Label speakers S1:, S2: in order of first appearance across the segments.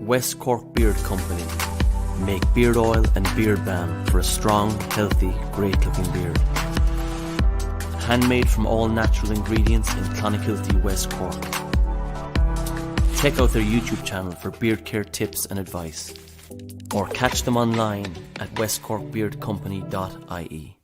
S1: West Cork Beard Company make beard oil and beard balm for a strong, healthy, great-looking beard. Handmade from all natural ingredients in Clonakilty, West Cork. Check out their YouTube channel for beard care tips and advice, or catch them online at westcorkbeardcompany.ie.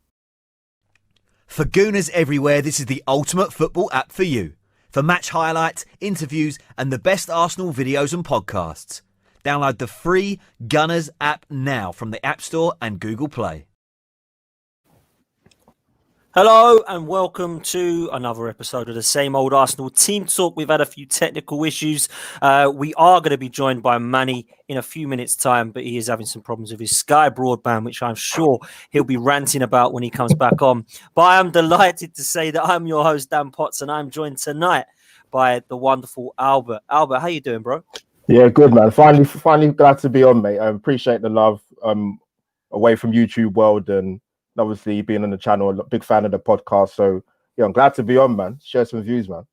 S2: For Gooners everywhere, this is the ultimate football app for you. For match highlights, interviews, and the best Arsenal videos and podcasts. Download the free Gunners app now from the App Store and Google Play.
S3: Hello and welcome to another episode of the Same Old Arsenal Team Talk. We've had a few technical issues. We are going to be joined by Manny in a few minutes' time, but he is having some problems with his Sky broadband, which I'm sure he'll be ranting about when he comes back on. But I am delighted to say that I'm your host, Dan Potts, and I'm joined tonight by the wonderful Albert. Albert, how you doing, bro?
S4: Yeah, good, man. Finally glad to be on, mate. I appreciate the love away from YouTube world and obviously being on the channel. A big fan of the podcast. So, yeah, I'm glad to be on, man. Share some views, man.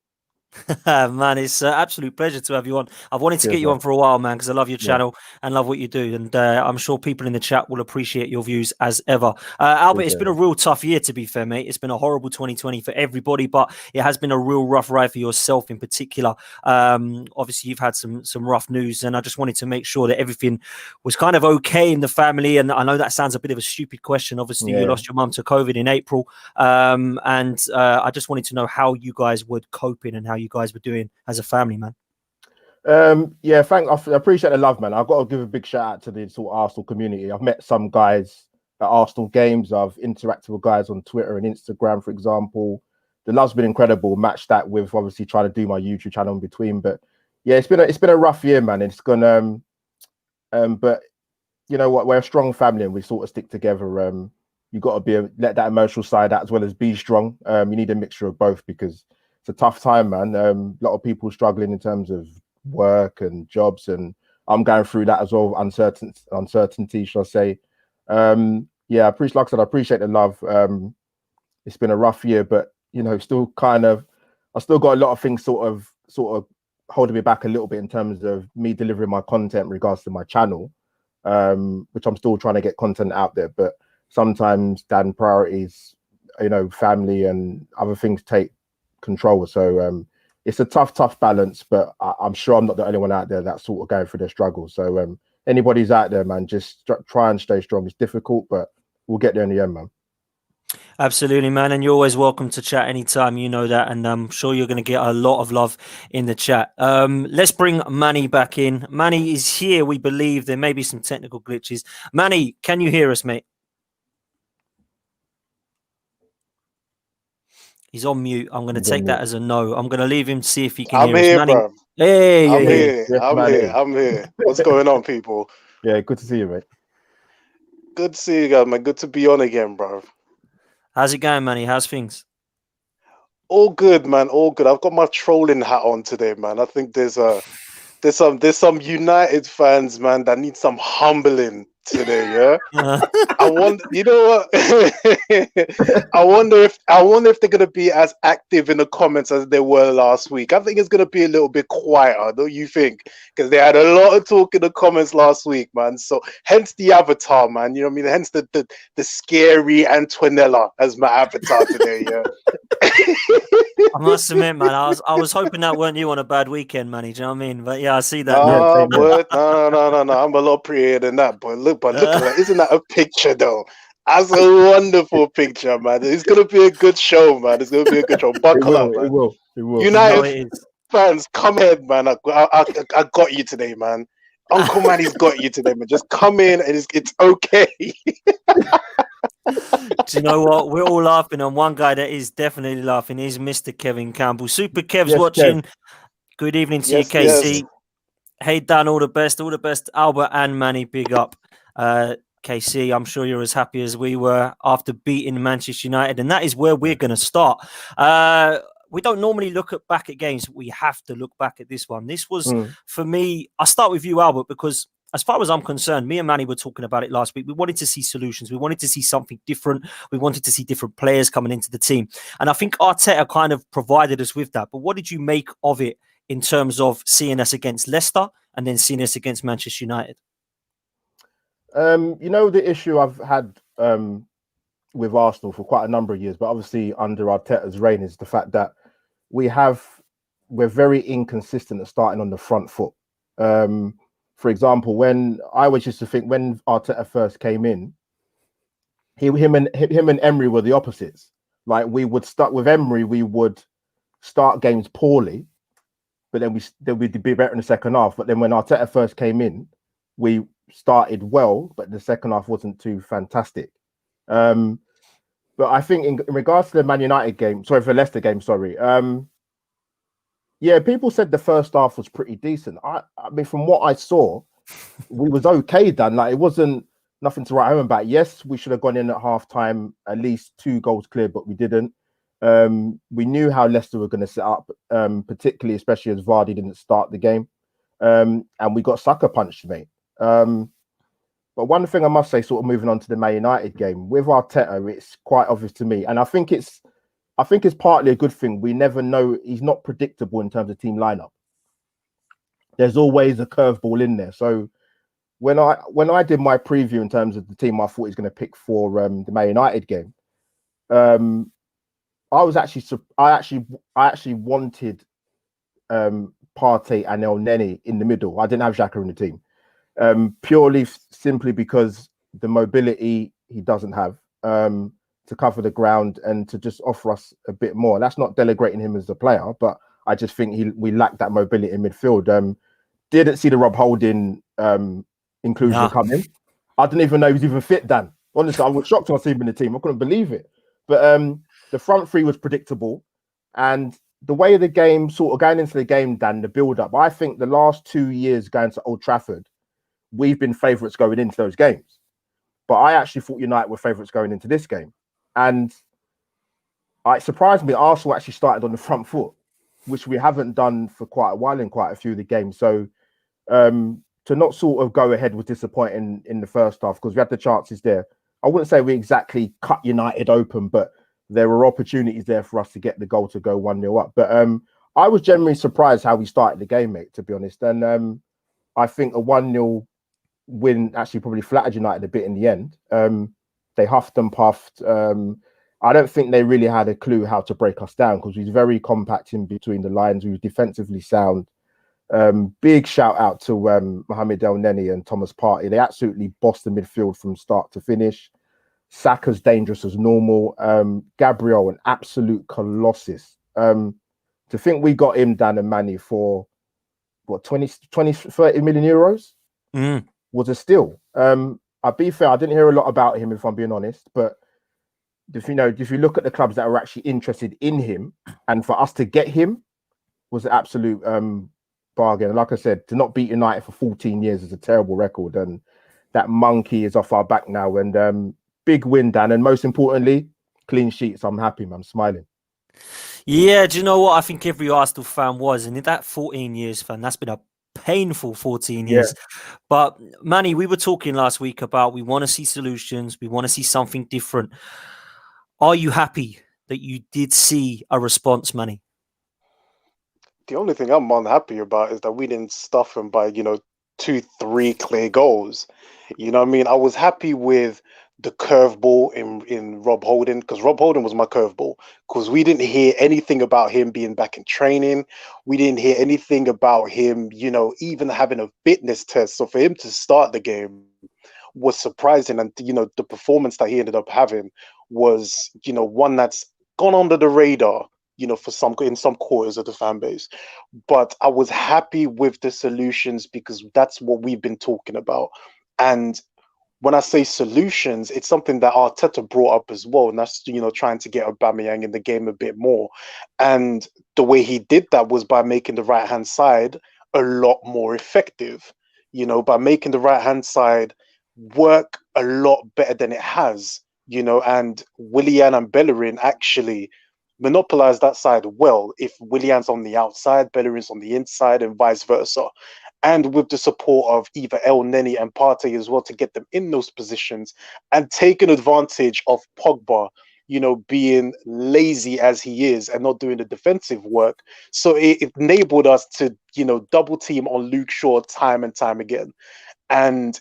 S3: Man, it's an absolute pleasure to have you on. I've wanted to get you on for a while, man, because I love your channel and love what you do. And I'm sure people in the chat will appreciate your views as ever. Albert, it's been a real tough year, to be fair, mate. It's been a horrible 2020 for everybody, but it has been a real rough ride for yourself in particular. Obviously, you've had some rough news, and I just wanted to make sure that everything was kind of okay in the family. And I know that sounds a bit of a stupid question. Obviously, you lost your mum to COVID in April. And I just wanted to know how you guys were coping and how you guys were doing as a family, man.
S4: I appreciate the love, man. I've got to give a big shout out to the sort of Arsenal community. I've met some guys at Arsenal games. I've interacted with guys on Twitter and Instagram, for example. The love's been incredible. Match that with obviously trying to do my YouTube channel in between. But yeah, it's been a rough year, man. It's gonna but you know what, we're a strong family and we sort of stick together. You got to let that emotional side out as well as be strong. You need a mixture of both because it's a tough time, man. A lot of people struggling in terms of work and jobs, and I'm going through that as well. Uncertainty, shall I say? I appreciate the love. It's been a rough year, but you know, I still got a lot of things sort of holding me back a little bit in terms of me delivering my content in regards to my channel, which I'm still trying to get content out there. But sometimes, Dan, priorities, you know, family and other things take control. So it's a tough balance, but I'm sure I'm not the only one out there that's sort of going through their struggle. So anybody's out there, man, just try and stay strong. It's difficult, but we'll get there in the end, man.
S3: Absolutely, man. And you're always welcome to chat anytime, you know that. And I'm sure you're going to get a lot of love in the chat. Let's bring Manny back in. Manny is here, we believe. There may be some technical glitches. Manny, can you hear us, mate? He's on mute. I'm going to take that as a no. I'm going to leave him to see if he can hear us. Manny,
S5: bro.
S3: Hey,
S5: I'm here. What's going on, people?
S4: Yeah, good to see you, mate.
S5: Good to see you guys, man. Good to be on again, bro.
S3: How's it going, Manny? How's things?
S5: All good, man. All good. I've got my trolling hat on today, man. I think there's some United fans, man, that need some humbling today, yeah. I wonder, you know what? I wonder if they're gonna be as active in the comments as they were last week. I think it's gonna be a little bit quieter, don't you think? Because they had a lot of talk in the comments last week, man. So hence the avatar, man. You know what I mean? Hence the scary Antonella as my avatar today, yeah.
S3: I must admit, man, I was hoping that weren't you on a bad weekend, Manny. Do you know what I mean? But yeah, I see that.
S5: No. I'm a lot prettier than that, boy. Look at that. Isn't that a picture, though? That's a wonderful picture, man. It's going to be a good show, man. It's going to be a good show. Buckle up, man.
S4: It will.
S5: United fans, come ahead, man. I got you today, man. Uncle Manny's got you today, man. Just come in and it's okay.
S3: Do you know what? We're all laughing, and one guy that is definitely laughing is Mr. Kevin Campbell. Super Kev's watching. Kev. Good evening to you, KC. Yes. Hey, Dan, all the best, Albert and Manny, big up. KC, I'm sure you're as happy as we were after beating Manchester United, and that is where we're going to start. We don't normally look back at games. We have to look back at this one. This was, for me, I'll start with you, Albert, because as far as I'm concerned, me and Manny were talking about it last week. We wanted to see solutions. We wanted to see something different. We wanted to see different players coming into the team. And I think Arteta kind of provided us with that. But what did you make of it in terms of seeing us against Leicester and then seeing us against Manchester United?
S4: The issue I've had with Arsenal for quite a number of years, but obviously under Arteta's reign, is the fact that we're very inconsistent at starting on the front foot. For example, when I was used to think when Arteta first came in, him and Emery were the opposites. Like, we would start with Emery, we would start games poorly, but then we'd be better in the second half. But then when Arteta first came in, we started well, but the second half wasn't too fantastic. But I think in regards to the Man United game, the Leicester game, people said the first half was pretty decent. I mean, from what I saw, we was okay, Dan. Like, it wasn't nothing to write home about. Yes, we should have gone in at half time, at least 2 goals clear, but we didn't. We knew how Leicester were going to set up, particularly, especially as Vardy didn't start the game. And we got sucker punched, mate. But one thing I must say, sort of moving on to the Man United game, with Arteta, it's quite obvious to me, and I think it's partly a good thing. We never know; he's not predictable in terms of team lineup. There's always a curveball in there. So when I did my preview in terms of the team I thought he's going to pick for the Man United game, I actually wanted Partey and El Neni in the middle. I didn't have Xhaka in the team. Purely simply because the mobility he doesn't have to cover the ground and to just offer us a bit more. That's not delegating him as a player, but I just think we lack that mobility in midfield. Didn't see the Rob Holding inclusion coming. I didn't even know he was even fit, Dan. Honestly, I was shocked when I see him in the team. I couldn't believe it. But the front three was predictable, and the way the game sort of going into the game, Dan, the build-up, I think the last 2 years going to Old Trafford, we've been favourites going into those games. But I actually thought United were favourites going into this game. And it surprised me, Arsenal actually started on the front foot, which we haven't done for quite a while in quite a few of the games. So to not sort of go ahead was disappointing in the first half, because we had the chances there. I wouldn't say we exactly cut United open, but there were opportunities there for us to get the goal to go 1-0 up. But I was generally surprised how we started the game, mate, to be honest. And I think a 1-0 win actually probably flattered United a bit in the end. They huffed and puffed. I don't think they really had a clue how to break us down, because we was very compact in between the lines. We were defensively sound. Big shout out to Mohamed El Neni and Thomas Partey. They absolutely bossed the midfield from start to finish. Saka's dangerous as normal. Gabriel, an absolute colossus. To think we got him, Dan and Manny, for what, 30 million euros? Was a steal. I'll be fair, I didn't hear a lot about him, if I'm being honest, but if you look at the clubs that were actually interested in him, and for us to get him was an absolute bargain. And like I said, to not beat United for 14 years is a terrible record, and that monkey is off our back now. And big win, Dan, and most importantly, clean sheets. I'm happy, man. I'm smiling.
S3: Yeah, do you know what? I think every Arsenal fan was, and in that 14 years, fan, that's been a painful 14 years. But Manny, we were talking last week about we want to see solutions, we want to see something different. Are you happy that you did see a response, Manny?
S5: The only thing I'm unhappy about is that we didn't stuff him by 2-3 clear goals. You know what I mean? I was happy with the curveball in Rob Holding, because Rob Holding was my curveball, because we didn't hear anything about him being back in training. We didn't hear anything about him, even having a fitness test. So for him to start the game was surprising. And, the performance that he ended up having was, one that's gone under the radar, in some quarters of the fan base. But I was happy with the solutions, because that's what we've been talking about. And when I say solutions, it's something that Arteta brought up as well, and that's trying to get Aubameyang in the game a bit more. And the way he did that was by making the right hand side a lot more effective. By making the right hand side work a lot better than it has. And Willian and Bellerin actually monopolize that side well. If Willian's on the outside, Bellerin's on the inside, and vice versa. And with the support of either El Neni and Partey as well, to get them in those positions and taking advantage of Pogba being lazy as he is and not doing the defensive work. So it enabled us to, double team on Luke Shaw time and time again. And,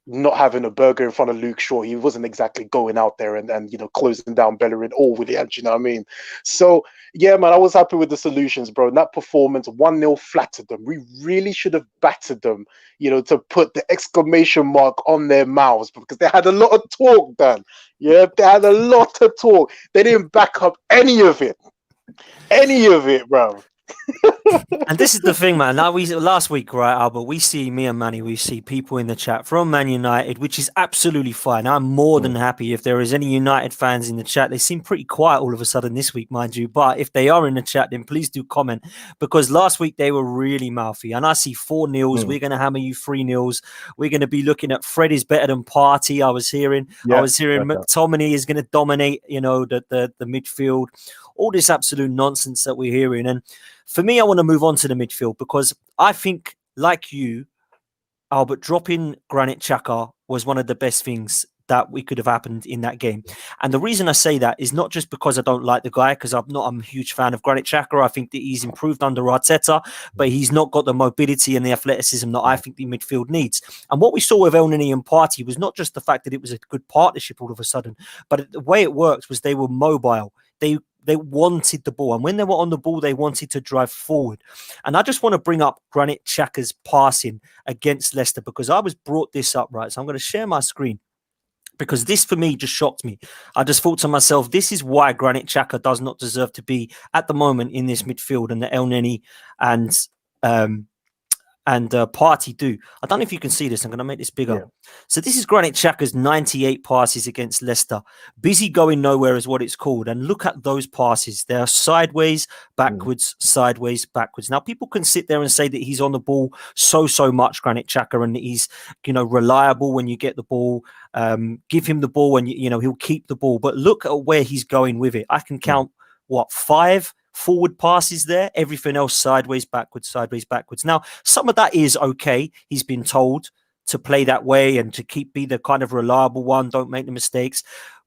S5: not having a burger in front of Luke Shaw, he wasn't exactly going out there and closing down Bellerin or Willian, you know what I mean? So, yeah, man, I was happy with the solutions, bro. And that performance, 1-0 flattered them. We really should have battered them, to put the exclamation mark on their mouths, because they had a lot of talk, Dan. Yeah, they had a lot of talk. They didn't back up any of it. Any of it, bro.
S3: And this is the thing, man. Now last week, right, Albert, me and Manny, we see people in the chat from Man United, which is absolutely fine. I'm more than happy if there is any United fans in the chat. They seem pretty quiet all of a sudden this week, mind you. But if they are in the chat, then please do comment, because last week they were really mouthy. And I see 4-0. We're going to hammer you 3-0. We're going to be looking at Fred is better than Partey. I was hearing McTominay is going to dominate, the midfield. All this absolute nonsense that we're hearing. And for me, I want to move on to the midfield, because I think, like you, Albert, dropping Granit Xhaka was one of the best things that we could have happened in that game. And the reason I say that is not just because I don't like the guy, because I'm a huge fan of Granit Xhaka. I think that he's improved under Arteta, but he's not got the mobility and the athleticism that I think the midfield needs. And what we saw with Elneny and Partey was not just the fact that it was a good partnership all of a sudden, but the way it worked was they were mobile. They wanted the ball. And when they were on the ball, they wanted to drive forward. And I just want to bring up Granit Xhaka's passing against Leicester, because I was brought this up, right? So I'm going to share my screen, because this for me just shocked me. I just thought to myself, this is why Granit Xhaka does not deserve to be at the moment in this midfield, and the Elneny and Partey do. I don't know if you can see this. I'm going to make this bigger. Yeah. So this is Granit Xhaka's 98 passes against Leicester. Busy going nowhere is what it's called. And look at those passes. They are sideways, backwards, sideways, backwards. Now, people can sit there and say that he's on the ball so much, Granit Xhaka, and he's, reliable when you get the ball. Give him the ball and, he'll keep the ball. But look at where he's going with it. I can count, 5 forward passes there, everything else sideways, backwards. Now, some of that is okay. He's been told to play that way and to be the kind of reliable one, don't make the mistakes.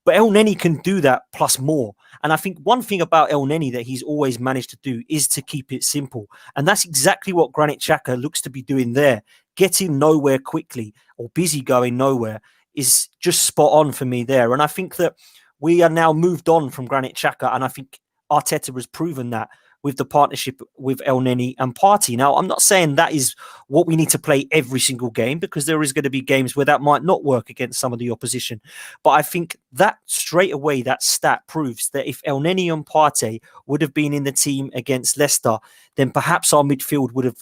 S3: But Elneny can do that plus more. And I think one thing about Elneny that he's always managed to do is to keep it simple. And that's exactly what Granit Xhaka looks to be doing there. Getting nowhere quickly, or busy going nowhere, is just spot on for me there. And I think that we are now moved on from Granit Xhaka, and I think Arteta has proven that with the partnership with Elneny and Partey. Now, I'm not saying that is what we need to play every single game, because there is going to be games where that might not work against some of the opposition. But I think that straight away, that stat proves that if Elneny and Partey would have been in the team against Leicester, then perhaps our midfield would have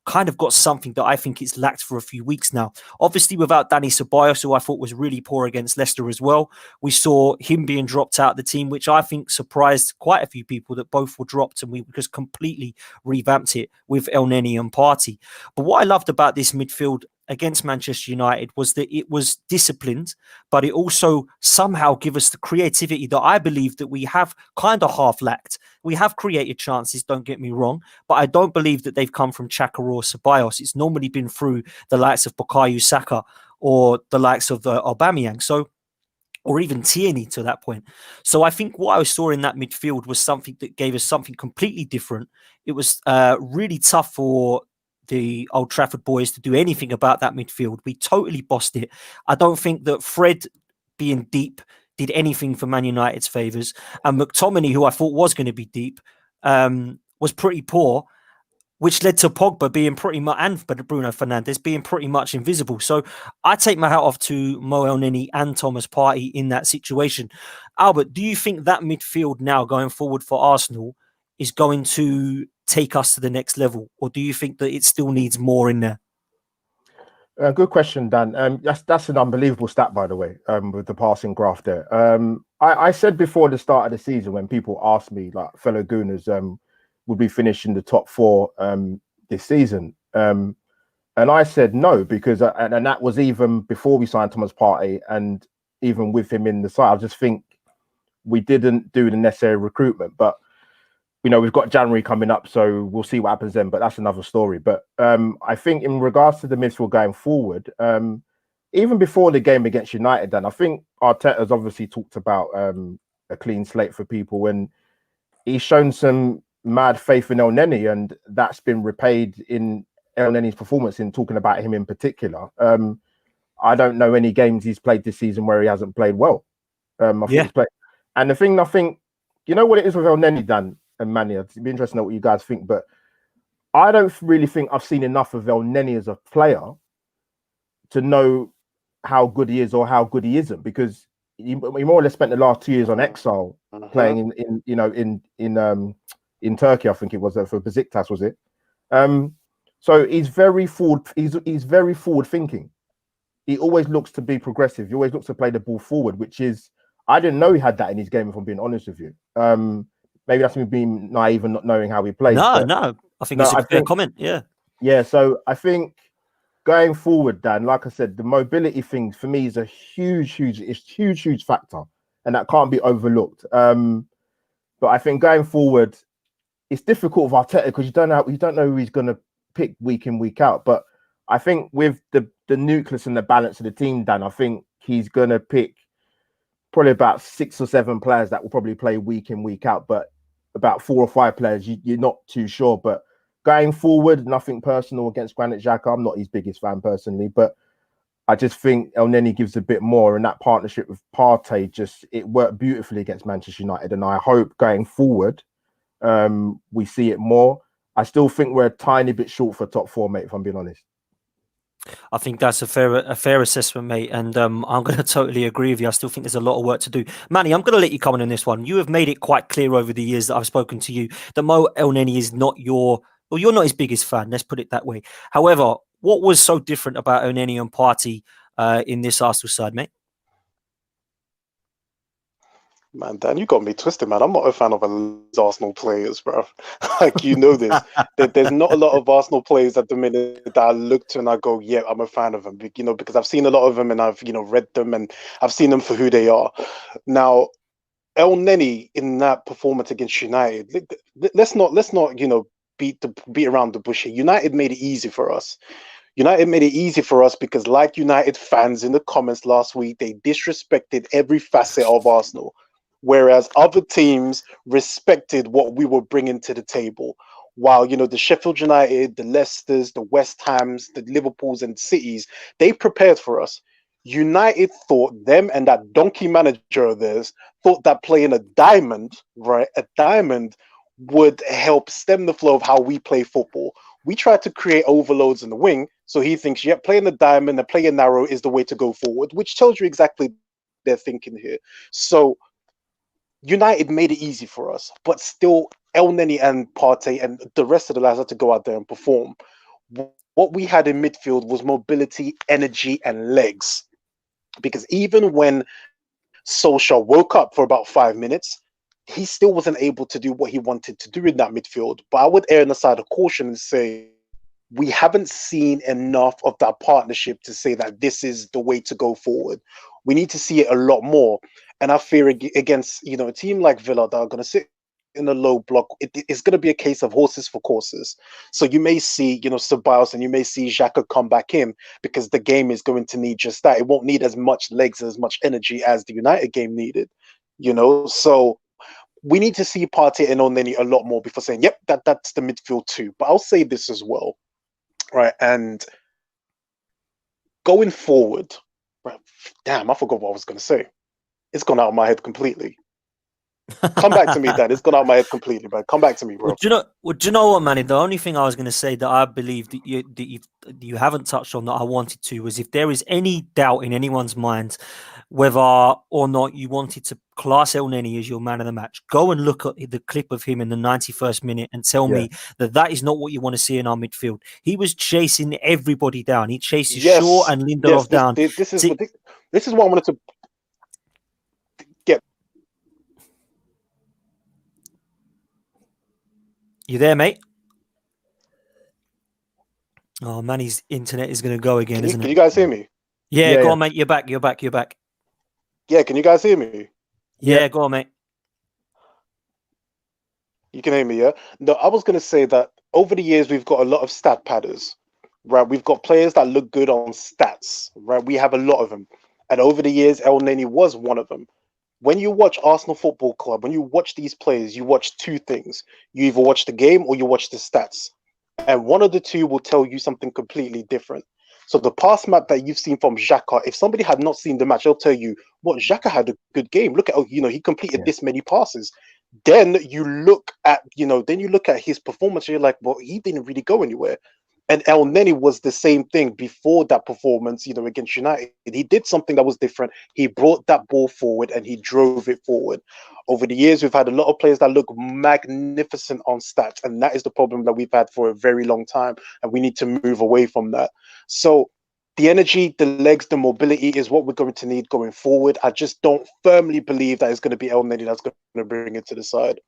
S3: kind of got something that I think it's lacked for a few weeks now. Obviously, without Dani Ceballos, who I thought was really poor against Leicester as well. We saw him being dropped out of the team, which I think surprised quite a few people that both were dropped, and we just completely revamped it with Elneny and Partey. But what I loved about this midfield against Manchester United was that it was disciplined, but it also somehow gave us the creativity that I believe that we have kind of half lacked. We have created chances, don't get me wrong, but I don't believe that they've come from Xhaka or Ceballos. It's normally been through the likes of Bukayo Saka or the likes of Aubameyang. So, or even Tierney to that point. So I think what I saw in that midfield was something that gave us something completely different. It was really tough for the Old Trafford boys to do anything about that midfield. We totally bossed it. I don't think that Fred being deep did anything for Man United's favours. And McTominay, who I thought was going to be deep, was pretty poor, which led to Pogba being pretty much, and Bruno Fernandes being pretty much invisible. So I take my hat off to Mo Elneny and Thomas Partey in that situation. Albert, do you think that midfield now going forward for Arsenal is going to take us to the next level, or do you think that it still needs more in there?
S4: Good question, Dan. That's an unbelievable stat, by the way, with the passing graph there. I said before the start of the season, when people asked me, like fellow Gooners, would we finish in the top 4 this season? And I said no, because and that was even before we signed Thomas Partey, and even with him in the side, I just think we didn't do the necessary recruitment. But we've got January coming up, so we'll see what happens then, but that's another story. But I think in regards to the midfield going forward, even before the game against United, then I think Arteta's obviously talked about a clean slate for people, and he's shown some mad faith in El Neni, and that's been repaid in El Neni's performance. In talking about him in particular, I don't know any games he's played this season where he hasn't played well. I think he's played, and the thing I think, you know what it is with El Neni, Dan and Manny. It'd be interesting to know what you guys think, but I don't really think I've seen enough of El Neni as a player to know how good he is or how good he isn't, because he more or less spent the last 2 years on exile playing in Turkey. I think it was for Besiktas, was it? So he's very forward. He's very forward thinking. He always looks to be progressive. He always looks to play the ball forward, which is, I didn't know he had that in his game, if I'm being honest with you. Maybe that's me being naive and not knowing how he plays.
S3: No. I think it's a fair comment. Yeah.
S4: Yeah. So I think going forward, Dan, like I said, the mobility thing for me is a huge factor, and that can't be overlooked. But I think going forward, it's difficult with Arteta because you don't know who he's going to pick week in, week out. But I think with the nucleus and the balance of the team, Dan, I think he's going to pick probably about 6 or 7 players that will probably play week in, week out. But about 4 or 5 players, you're not too sure. But going forward, nothing personal against Granit Xhaka. I'm not his biggest fan personally, but I just think El Neni gives a bit more, and that partnership with Partey it worked beautifully against Manchester United. And I hope going forward, we see it more. I still think we're a tiny bit short for top 4, mate, if I'm being honest.
S3: I think that's a fair assessment, mate, and I'm going to totally agree with you. I still think there's a lot of work to do. Manny, I'm going to let you comment on this one. You have made it quite clear over the years that I've spoken to you that Mo El Neni is not you're not his biggest fan. Let's put it that way. However, what was so different about El Neni and Partey in this Arsenal side, mate?
S5: Man, Dan, you got me twisted, man. I'm not a fan of Arsenal players, bro. Like, you know this. There's not a lot of Arsenal players at the minute that I look to and I go, yeah, I'm a fan of them. Because I've seen a lot of them and I've, read them and I've seen them for who they are. Now, El Neni in that performance against United, let's not, beat around the bush here. United made it easy for us. United made it easy for us because, like United fans in the comments last week, they disrespected every facet of Arsenal. Whereas other teams respected what we were bringing to the table. While, the Sheffield United, the Leicesters, the West Hams, the Liverpools and Cities, they prepared for us. United thought them and that donkey manager of theirs thought that playing a diamond would help stem the flow of how we play football. We tried to create overloads in the wing, so he thinks, playing the diamond and playing narrow is the way to go forward, which tells you exactly their thinking here. So United made it easy for us, but still El Neni and Partey and the rest of the lads had to go out there and perform. What we had in midfield was mobility, energy, and legs. Because even when Solskjaer woke up for about 5 minutes, he still wasn't able to do what he wanted to do in that midfield. But I would err on the side of caution and say we haven't seen enough of that partnership to say that this is the way to go forward. We need to see it a lot more. And I fear against, a team like Villa that are going to sit in a low block, it's going to be a case of horses for courses. So you may see, Ceballos and you may see Xhaka come back in because the game is going to need just that. It won't need as much legs and as much energy as the United game needed, So we need to see Partey and Oneni a lot more before saying, yep, that's the midfield too. But I'll say this as well, right? And going forward, right, damn, I forgot what I was going to say. It's gone out of my head completely. Come back to me, Dad. It's gone out of my head completely, man. Come back to me, bro.
S3: Do you know what, Manny? The only thing I was going to say that I believe that you haven't touched on that I wanted to was if there is any doubt in anyone's mind whether or not you wanted to class El Neni as your man of the match, go and look at the clip of him in the 91st minute and tell me that is not what you want to see in our midfield. He was chasing everybody down. He chased Shaw and Lindelof down.
S5: This is what I wanted to get.
S3: You there, mate? Oh, Manny's internet is going to go again, isn't it?
S5: Can you guys hear me?
S3: Yeah, go on, mate. You're back.
S5: Yeah, can you guys hear me?
S3: Yeah, go on, mate.
S5: You can hear me, yeah? No, I was going to say that over the years, we've got a lot of stat padders, right? We've got players that look good on stats, right? We have a lot of them. And over the years, El Neni was one of them. When you watch Arsenal Football Club, when you watch these players, you watch two things. You either watch the game or you watch the stats. And one of the two will tell you something completely different. So the pass map that you've seen from Xhaka, if somebody had not seen the match, they'll tell you, what, Xhaka had a good game. Look at, he completed this many passes. Then you look at, his performance and you're like, well, he didn't really go anywhere. And El Neni was the same thing before that performance, against United. He did something that was different. He brought that ball forward and he drove it forward. Over the years, we've had a lot of players that look magnificent on stats, and that is the problem that we've had for a very long time, and we need to move away from that. So the energy, the legs, the mobility is what we're going to need going forward. I just don't firmly believe that it's going to be El Neni that's going to bring it to the side.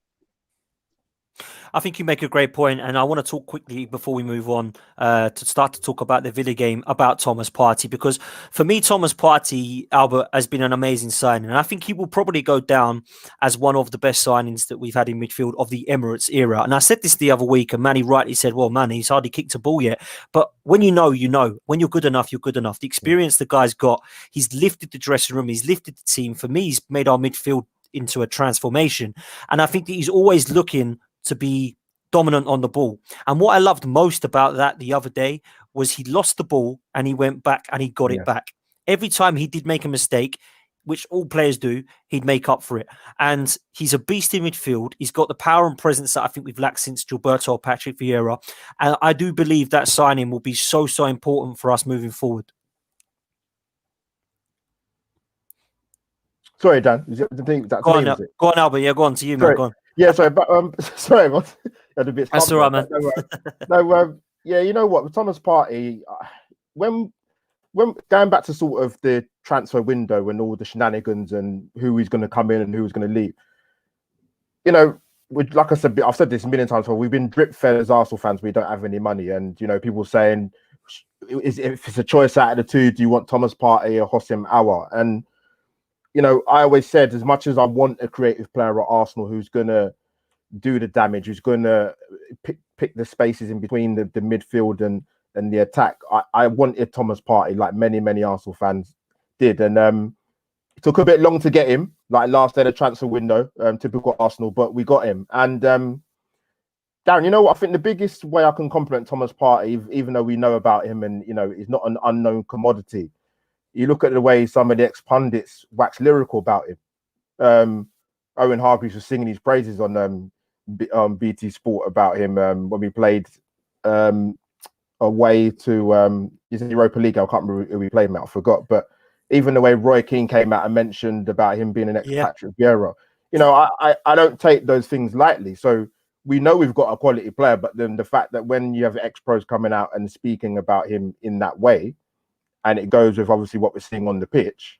S3: I think you make a great point, and I want to talk quickly before we move on to start to talk about the Villa game about Thomas Partey, because for me, Thomas Partey, Albert, has been an amazing signing, and I think he will probably go down as one of the best signings that we've had in midfield of the Emirates era. And I said this the other week, and Manny rightly said, well, Manny, he's hardly kicked a ball yet. But when you know, when you're good enough, you're good enough. The experience the guy's got, he's lifted the dressing room, he's lifted the team. For me, he's made our midfield into a transformation. And I think that he's always looking to be dominant on the ball. And what I loved most about that the other day was he lost the ball and he went back and he got it back. Every time he did make a mistake, which all players do, he'd make up for it. And he's a beast in midfield. He's got the power and presence that I think we've lacked since Gilberto or Patrick Vieira. And I do believe that signing will be so important for us moving forward.
S4: Sorry, Dan. Is it the thing that
S3: go on, Albert. Yeah, go on to you, man. Go on.
S4: Yeah, sorry, but sorry, man.
S3: That's all right, man.
S4: Yeah, you know what, Thomas Partey, when going back to sort of the transfer window and all the shenanigans and who is going to come in and who's going to leave, like I said, I've said this a million times before, we've been drip fed as Arsenal fans. We don't have any money, and people saying, if it's a choice out of the two, do you want Thomas Partey or Hossein Aouar? And I always said, as much as I want a creative player at Arsenal who's going to do the damage, who's going to pick the spaces in between the midfield and the attack, I wanted Thomas Partey, like many Arsenal fans did. And it took a bit long to get him, like last day of the transfer window, typical Arsenal, but we got him. And Darren, you know what? I think the biggest way I can compliment Thomas Partey, even though we know about him and, he's not an unknown commodity, you look at the way some of the ex-pundits wax lyrical about him. Owen Hargreaves was singing his praises on BT Sport about him when we played away to Europa League. I can't remember who we played, mate. I forgot. But even the way Roy Keane came out and mentioned about him being an ex-Patrick Vieira, I don't take those things lightly. So we know we've got a quality player, but then the fact that when you have ex-pros coming out and speaking about him in that way, and it goes with obviously what we're seeing on the pitch.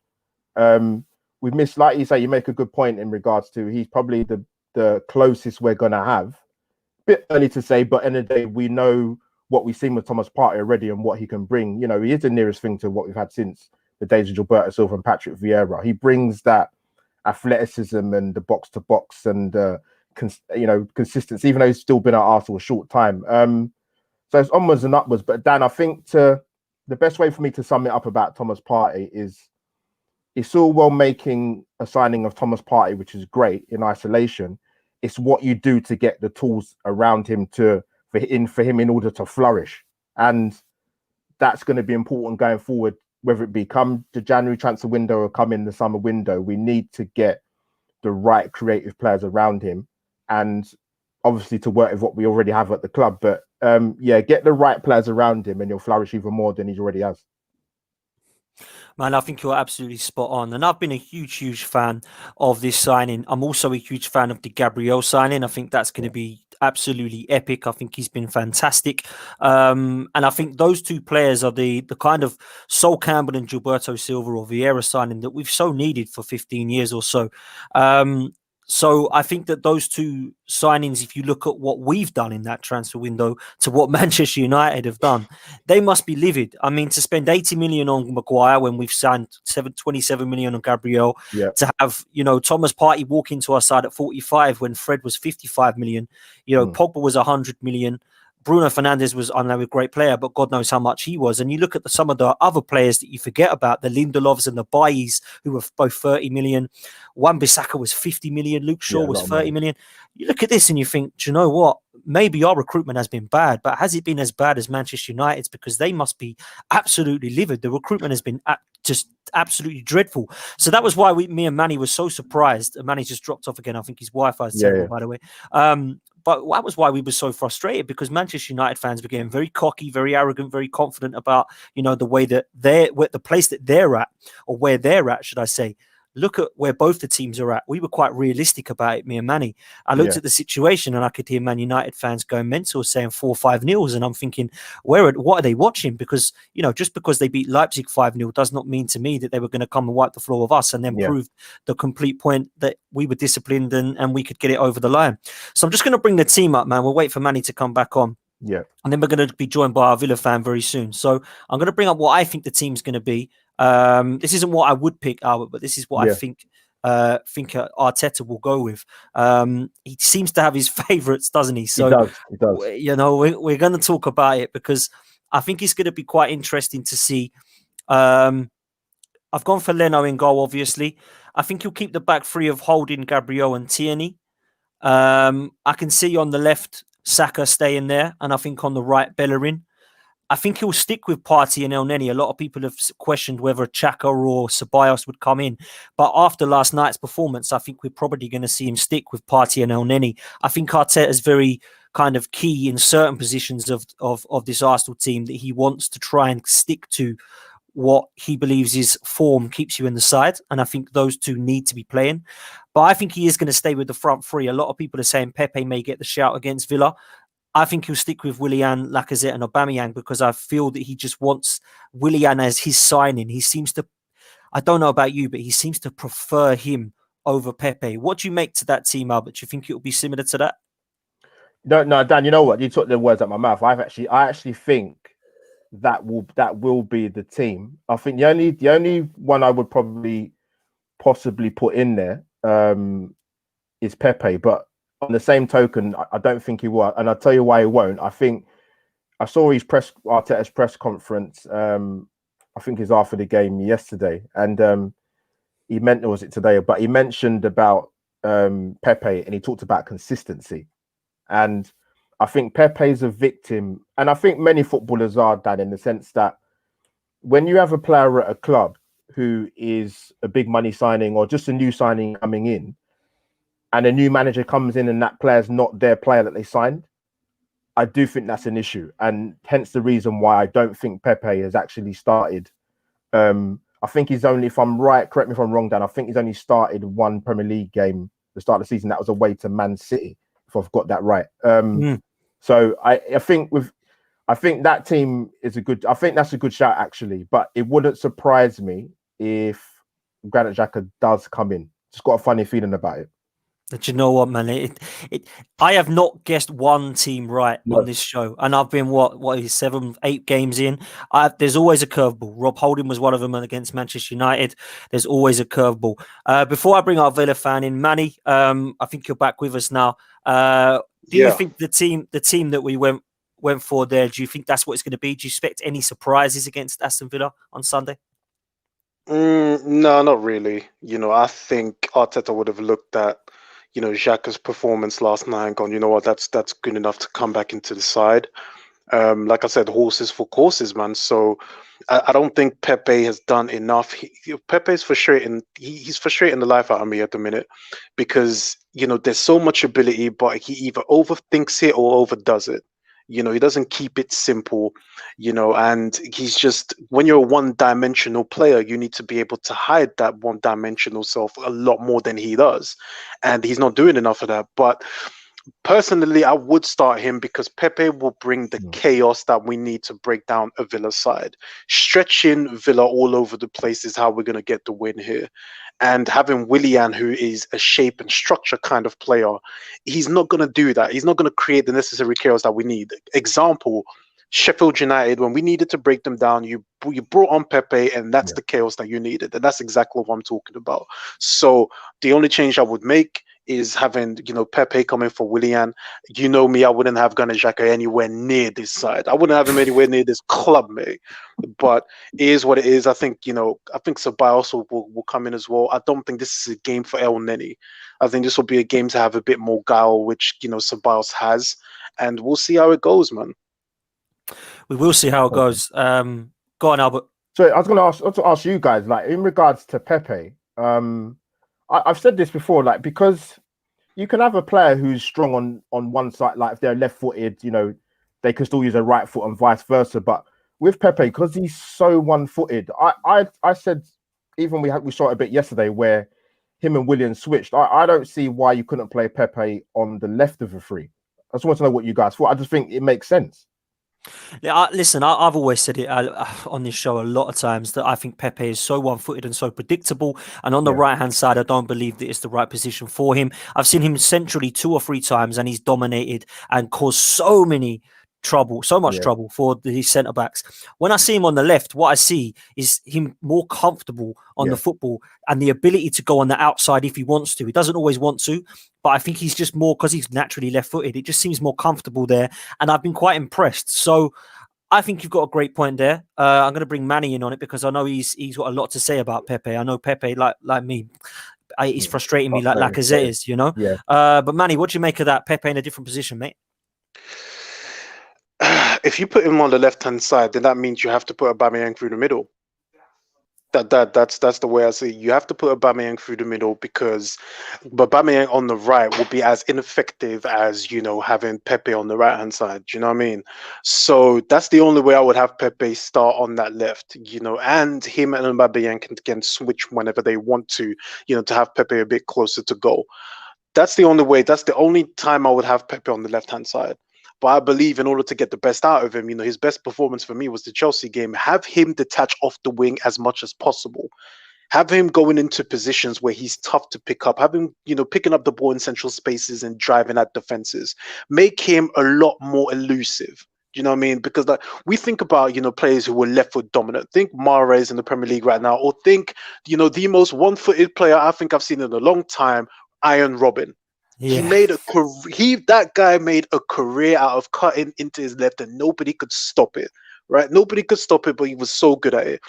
S4: We've missed, like you say, you make a good point in regards to he's probably the closest we're going to have. Bit early to say, but in the day, we know what we've seen with Thomas Partey already and what he can bring. He is the nearest thing to what we've had since the days of Gilberto Silva and Patrick Vieira. He brings that athleticism and the box-to-box and, consistency, even though he's still been at Arsenal a short time. So it's onwards and upwards. But Dan, I think the best way for me to sum it up about Thomas Partey is it's all well making a signing of Thomas Partey, which is great in isolation. It's what you do to get the tools around him for him in order to flourish. And that's going to be important going forward, whether it be come the January transfer window or come in the summer window. We need to get the right creative players around him, and obviously to work with what we already have at the club. But get the right players around him and he'll flourish even more than he already has.
S3: Man, I think you're absolutely spot on. And I've been a huge fan of this signing. I'm also a huge fan of the Gabriel signing. I think that's going to be absolutely epic. I think he's been fantastic. And I think those two players are the kind of Sol Campbell and Gilberto Silva or Vieira signing that we've so needed for 15 years or so. So I think that those two signings, if you look at what we've done in that transfer window to what Manchester United have done, they must be livid. I mean, to spend 80 million on Maguire when we've signed 27 million on Gabriel, to have, Thomas Partey walk into our side at 45 when Fred was 55 million, Pogba was 100 million. Bruno Fernandes was, I know, a great player, but God knows how much he was. And you look at some of the other players that you forget about, the Lindelofs and the Baillies, who were both 30 million. Wan-Bissaka was 50 million. Luke Shaw was 30 million. You look at this and you think, do you know what? Maybe our recruitment has been bad, but has it been as bad as Manchester United's? Because they must be absolutely livid. The recruitment has been just absolutely dreadful. So that was why me and Manny were so surprised. And Manny just dropped off again. I think his Wi-Fi is terrible, by the way. But that was why we were so frustrated, because Manchester United fans were getting very cocky, very arrogant, very confident about, the way that the place that they're at, or where they're at, should I say. Look at where both the teams are at. We were quite realistic about it, me and Manny. I looked at the situation and I could hear Man United fans going mental, saying 4-5-0, and I'm thinking, what are they watching? Because, just because they beat Leipzig 5-0 does not mean to me that they were going to come and wipe the floor with us and then prove the complete point that we were disciplined and we could get it over the line. So I'm just going to bring the team up, man. We'll wait for Manny to come back on.
S4: Yeah.
S3: And then we're going to be joined by our Villa fan very soon. So I'm going to bring up what I think the team's going to be. This isn't what I would pick, Albert, but this is what I think Arteta will go with. He seems to have his favourites, doesn't he? So
S4: he does.
S3: We're going to talk about it, because I think it's going to be quite interesting to see. I've gone for Leno in goal, obviously. I think he'll keep the back three of Holding, Gabriel and Tierney. I can see on the left Saka staying there, and I think on the right Bellerin. I think he'll stick with Partey and El Neni. A lot of people have questioned whether Xhaka or Ceballos would come in. But after last night's performance, I think we're probably going to see him stick with Partey and El Neni. I think Arteta is very kind of key in certain positions of this Arsenal team, that he wants to try and stick to what he believes his form keeps you in the side. And I think those two need to be playing. But I think he is going to stay with the front three. A lot of people are saying Pepe may get the shout against Villa. I think he'll stick with Willian, Lacazette and Aubameyang, because I feel that he just wants Willian as his signing. He seems to, I don't know about you, but he seems to prefer him over Pepe. What do you make to that team, Albert? Do you think it will be similar to that?
S4: No, Dan, you know what? You took the words out of my mouth. I actually think that will be the team. I think the only one I would possibly put in there is Pepe, but on the same token, I don't think he will, and I'll tell you why he won't. I think I saw Arteta's press conference. I think it's after the game yesterday, and he meant, or was it today? But he mentioned about Pepe, and he talked about consistency. And I think Pepe is a victim, and I think many footballers are, Dan, in the sense that when you have a player at a club who is a big money signing or just a new signing coming in, and a new manager comes in and that player's not their player that they signed, I do think that's an issue. And hence the reason why I don't think Pepe has actually started. I think he's only, if I'm right, correct me if I'm wrong, Dan, I think he's only started one Premier League game at the start of the season. That was away to Man City, if I've got that right. So I think that team is I think that's a good shout, actually. But it wouldn't surprise me if Granit Xhaka does come in. Just got a funny feeling about it.
S3: But you know what, man? I have not guessed one team right on this show, and I've been 7, 8 games in. There's always a curveball. Rob Holding was one of them against Manchester United. There's always a curveball. Before I bring our Villa fan in, Manny, I think you're back with us now. Do you think the team that we went for there? Do you think that's what it's going to be? Do you expect any surprises against Aston Villa on Sunday?
S5: No, not really. I think Arteta would have looked at Xhaka's performance last night and gone, you know what, that's good enough to come back into the side. Like I said, horses for courses, man. So I don't think Pepe has done enough. Pepe's frustrating. He's frustrating the life out of me at the minute, because there's so much ability, but he either overthinks it or overdoes it. He doesn't keep it simple, and he's just, when you're a one-dimensional player, you need to be able to hide that one-dimensional self a lot more than he does. And he's not doing enough of that. But personally, I would start him, because Pepe will bring the chaos that we need to break down a Villa side. Stretching Villa all over the place is how we're going to get the win here. And having Willian, who is a shape and structure kind of player, he's not going to do that. He's not going to create the necessary chaos that we need. Example, Sheffield United, when we needed to break them down, you brought on Pepe, and that's the chaos that you needed. And that's exactly what I'm talking about. So the only change I would make is having, Pepe coming for Willian. You know me, I wouldn't have Granit Xhaka anywhere near this side. I wouldn't have him anywhere near this club, mate. But it is what it is. I think, Sabai also will come in as well. I don't think this is a game for El Neni. I think this will be a game to have a bit more guile, which, Ceballos has. And we'll see how it goes, man.
S3: We will see how it goes. Go on, Albert.
S4: So I was going to ask you guys, like, in regards to Pepe, I've said this before, like, because you can have a player who's strong on one side, like if they're left-footed, they can still use a right foot and vice versa. But with Pepe, because he's so one-footed, I said, even we saw it a bit yesterday where him and Willian switched. I don't see why you couldn't play Pepe on the left of the three. I just want to know what you guys thought. I just think it makes sense.
S3: Yeah, listen, I've always said it on this show a lot of times that I think Pepe is so one-footed and so predictable. And on the right-hand side, I don't believe that it's the right position for him. I've seen him centrally 2 or 3 times and he's dominated and caused so much trouble for the centre-backs. When I see him on the left, what I see is him more comfortable on the football and the ability to go on the outside if he wants to. He doesn't always want to, but I think he's just more, because he's naturally left-footed, it just seems more comfortable there. And I've been quite impressed. So I think you've got a great point there. I'm going to bring Manny in on it because I know he's got a lot to say about Pepe. I know Pepe, like me, he's frustrating me like Lacazette is,
S4: Yeah.
S3: But Manny, what do you make of that? Pepe in a different position, mate?
S5: If you put him on the left-hand side, then that means you have to put Aubameyang through the middle. That's the way I see it. You have to put Aubameyang through the middle because Aubameyang on the right will be as ineffective as, having Pepe on the right-hand side. Do you know what I mean? So that's the only way I would have Pepe start on that left, and him and Aubameyang can switch whenever they want to have Pepe a bit closer to goal. That's the only way. That's the only time I would have Pepe on the left-hand side. But I believe in order to get the best out of him, his best performance for me was the Chelsea game. Have him detach off the wing as much as possible. Have him going into positions where he's tough to pick up. Have him, picking up the ball in central spaces and driving at defenses. Make him a lot more elusive. Do you know what I mean? Because we think about, players who were left foot dominant. Think Mahrez in the Premier League right now, or think, the most one-footed player I think I've seen in a long time, Iron Robin. Yeah. That guy made a career out of cutting into his left and nobody could stop it, right? Nobody could stop it, but he was so good at it.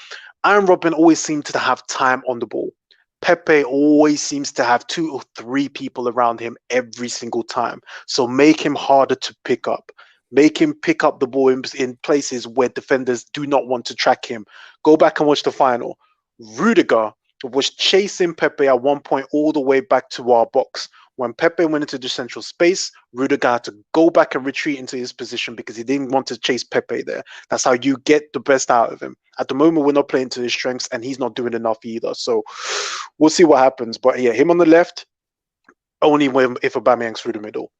S5: Iron Robin always seemed to have time on the ball. Pepe always seems to have 2 or 3 people around him every single time. So make him harder to pick up. Make him pick up the ball in places where defenders do not want to track him. Go back and watch the final. Rudiger was chasing Pepe at one point all the way back to our box. When Pepe went into the central space, Rudiger had to go back and retreat into his position because he didn't want to chase Pepe there. That's how you get the best out of him. At the moment, we're not playing to his strengths, and he's not doing enough either. So we'll see what happens. But yeah, him on the left, only if Aubameyang's through the middle.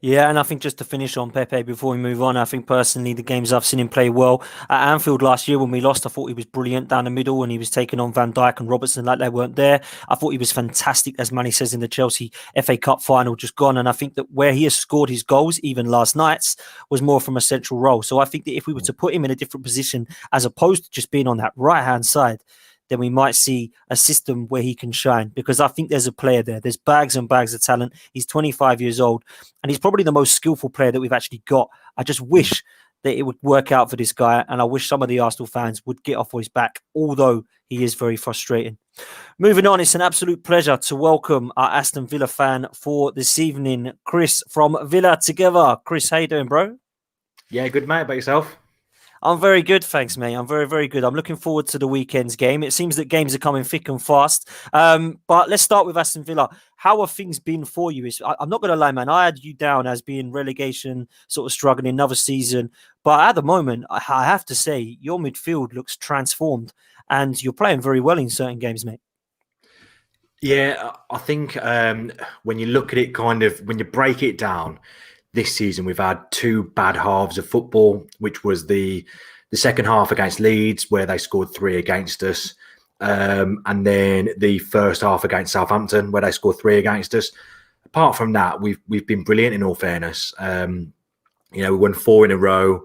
S3: Yeah, and I think just to finish on Pepe before we move on, I think personally the games I've seen him play well. At Anfield last year when we lost, I thought he was brilliant down the middle and he was taking on Van Dijk and Robertson like they weren't there. I thought he was fantastic, as Manny says, in the Chelsea FA Cup final just gone. And I think that where he has scored his goals, even last night's, was more from a central role. So I think that if we were to put him in a different position as opposed to just being on that right-hand side, then we might see a system where he can shine, because I think there's a player there. There's bags and bags of talent. He's 25 years old and he's probably the most skillful player that we've actually got. I just wish that it would work out for this guy, and I wish some of the Arsenal fans would get off his back, although he is very frustrating. Moving on, it's an absolute pleasure to welcome our Aston Villa fan for this evening, Chris from Villa Together. Chris, how you doing, bro?
S6: Yeah, good, mate. About yourself?
S3: I'm very good, thanks, mate. I'm very, very good. I'm looking forward to the weekend's game. It seems that games are coming thick and fast. But let's start with Aston Villa. How have things been for you? I'm not going to lie, man. I had you down as being relegation, sort of struggling another season. But at the moment, I have to say, your midfield looks transformed and you're playing very well in certain games, mate.
S6: Yeah, I think when you look at it when you break it down, this season, we've had 2 bad halves of football, which was the second half against Leeds, where they scored 3 against us. And then the first half against Southampton, where they scored 3 against us. Apart from that, we've been brilliant, in all fairness. We won 4 in a row.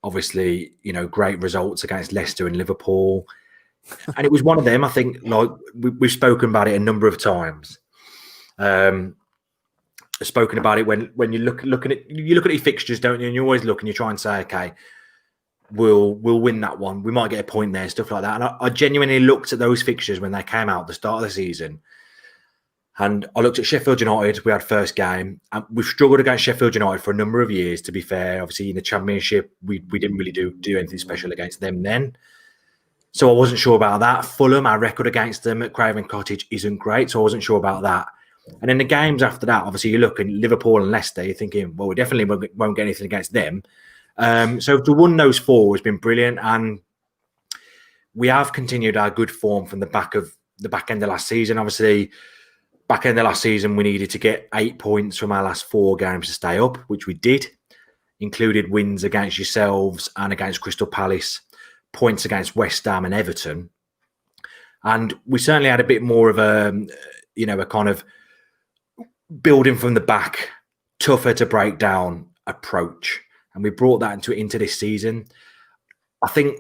S6: Obviously, great results against Leicester and Liverpool. And it was one of them, I think, like we've spoken about it a number of times. Spoken about it when you look at your fixtures, don't you? And you always look and you try and say, okay, we'll win that one. We might get a point there, stuff like that. And I genuinely looked at those fixtures when they came out at the start of the season. And I looked at Sheffield United. We had first game. And we've struggled against Sheffield United for a number of years, to be fair. Obviously, in the Championship, we didn't really do anything special against them then. So I wasn't sure about that. Fulham, our record against them at Craven Cottage isn't great. So I wasn't sure about that. And in the games after that, obviously, you look at Liverpool and Leicester, you're thinking, well, we definitely won't get anything against them. So to win those four has been brilliant. And we have continued our good form from the back end of last season. Obviously, back end of last season, we needed to get 8 points from our last 4 games to stay up, which we did. Included wins against yourselves and against Crystal Palace, points against West Ham and Everton. And we certainly had a bit more of a kind of building from the back, tougher to break down approach. And we brought that into this season. I think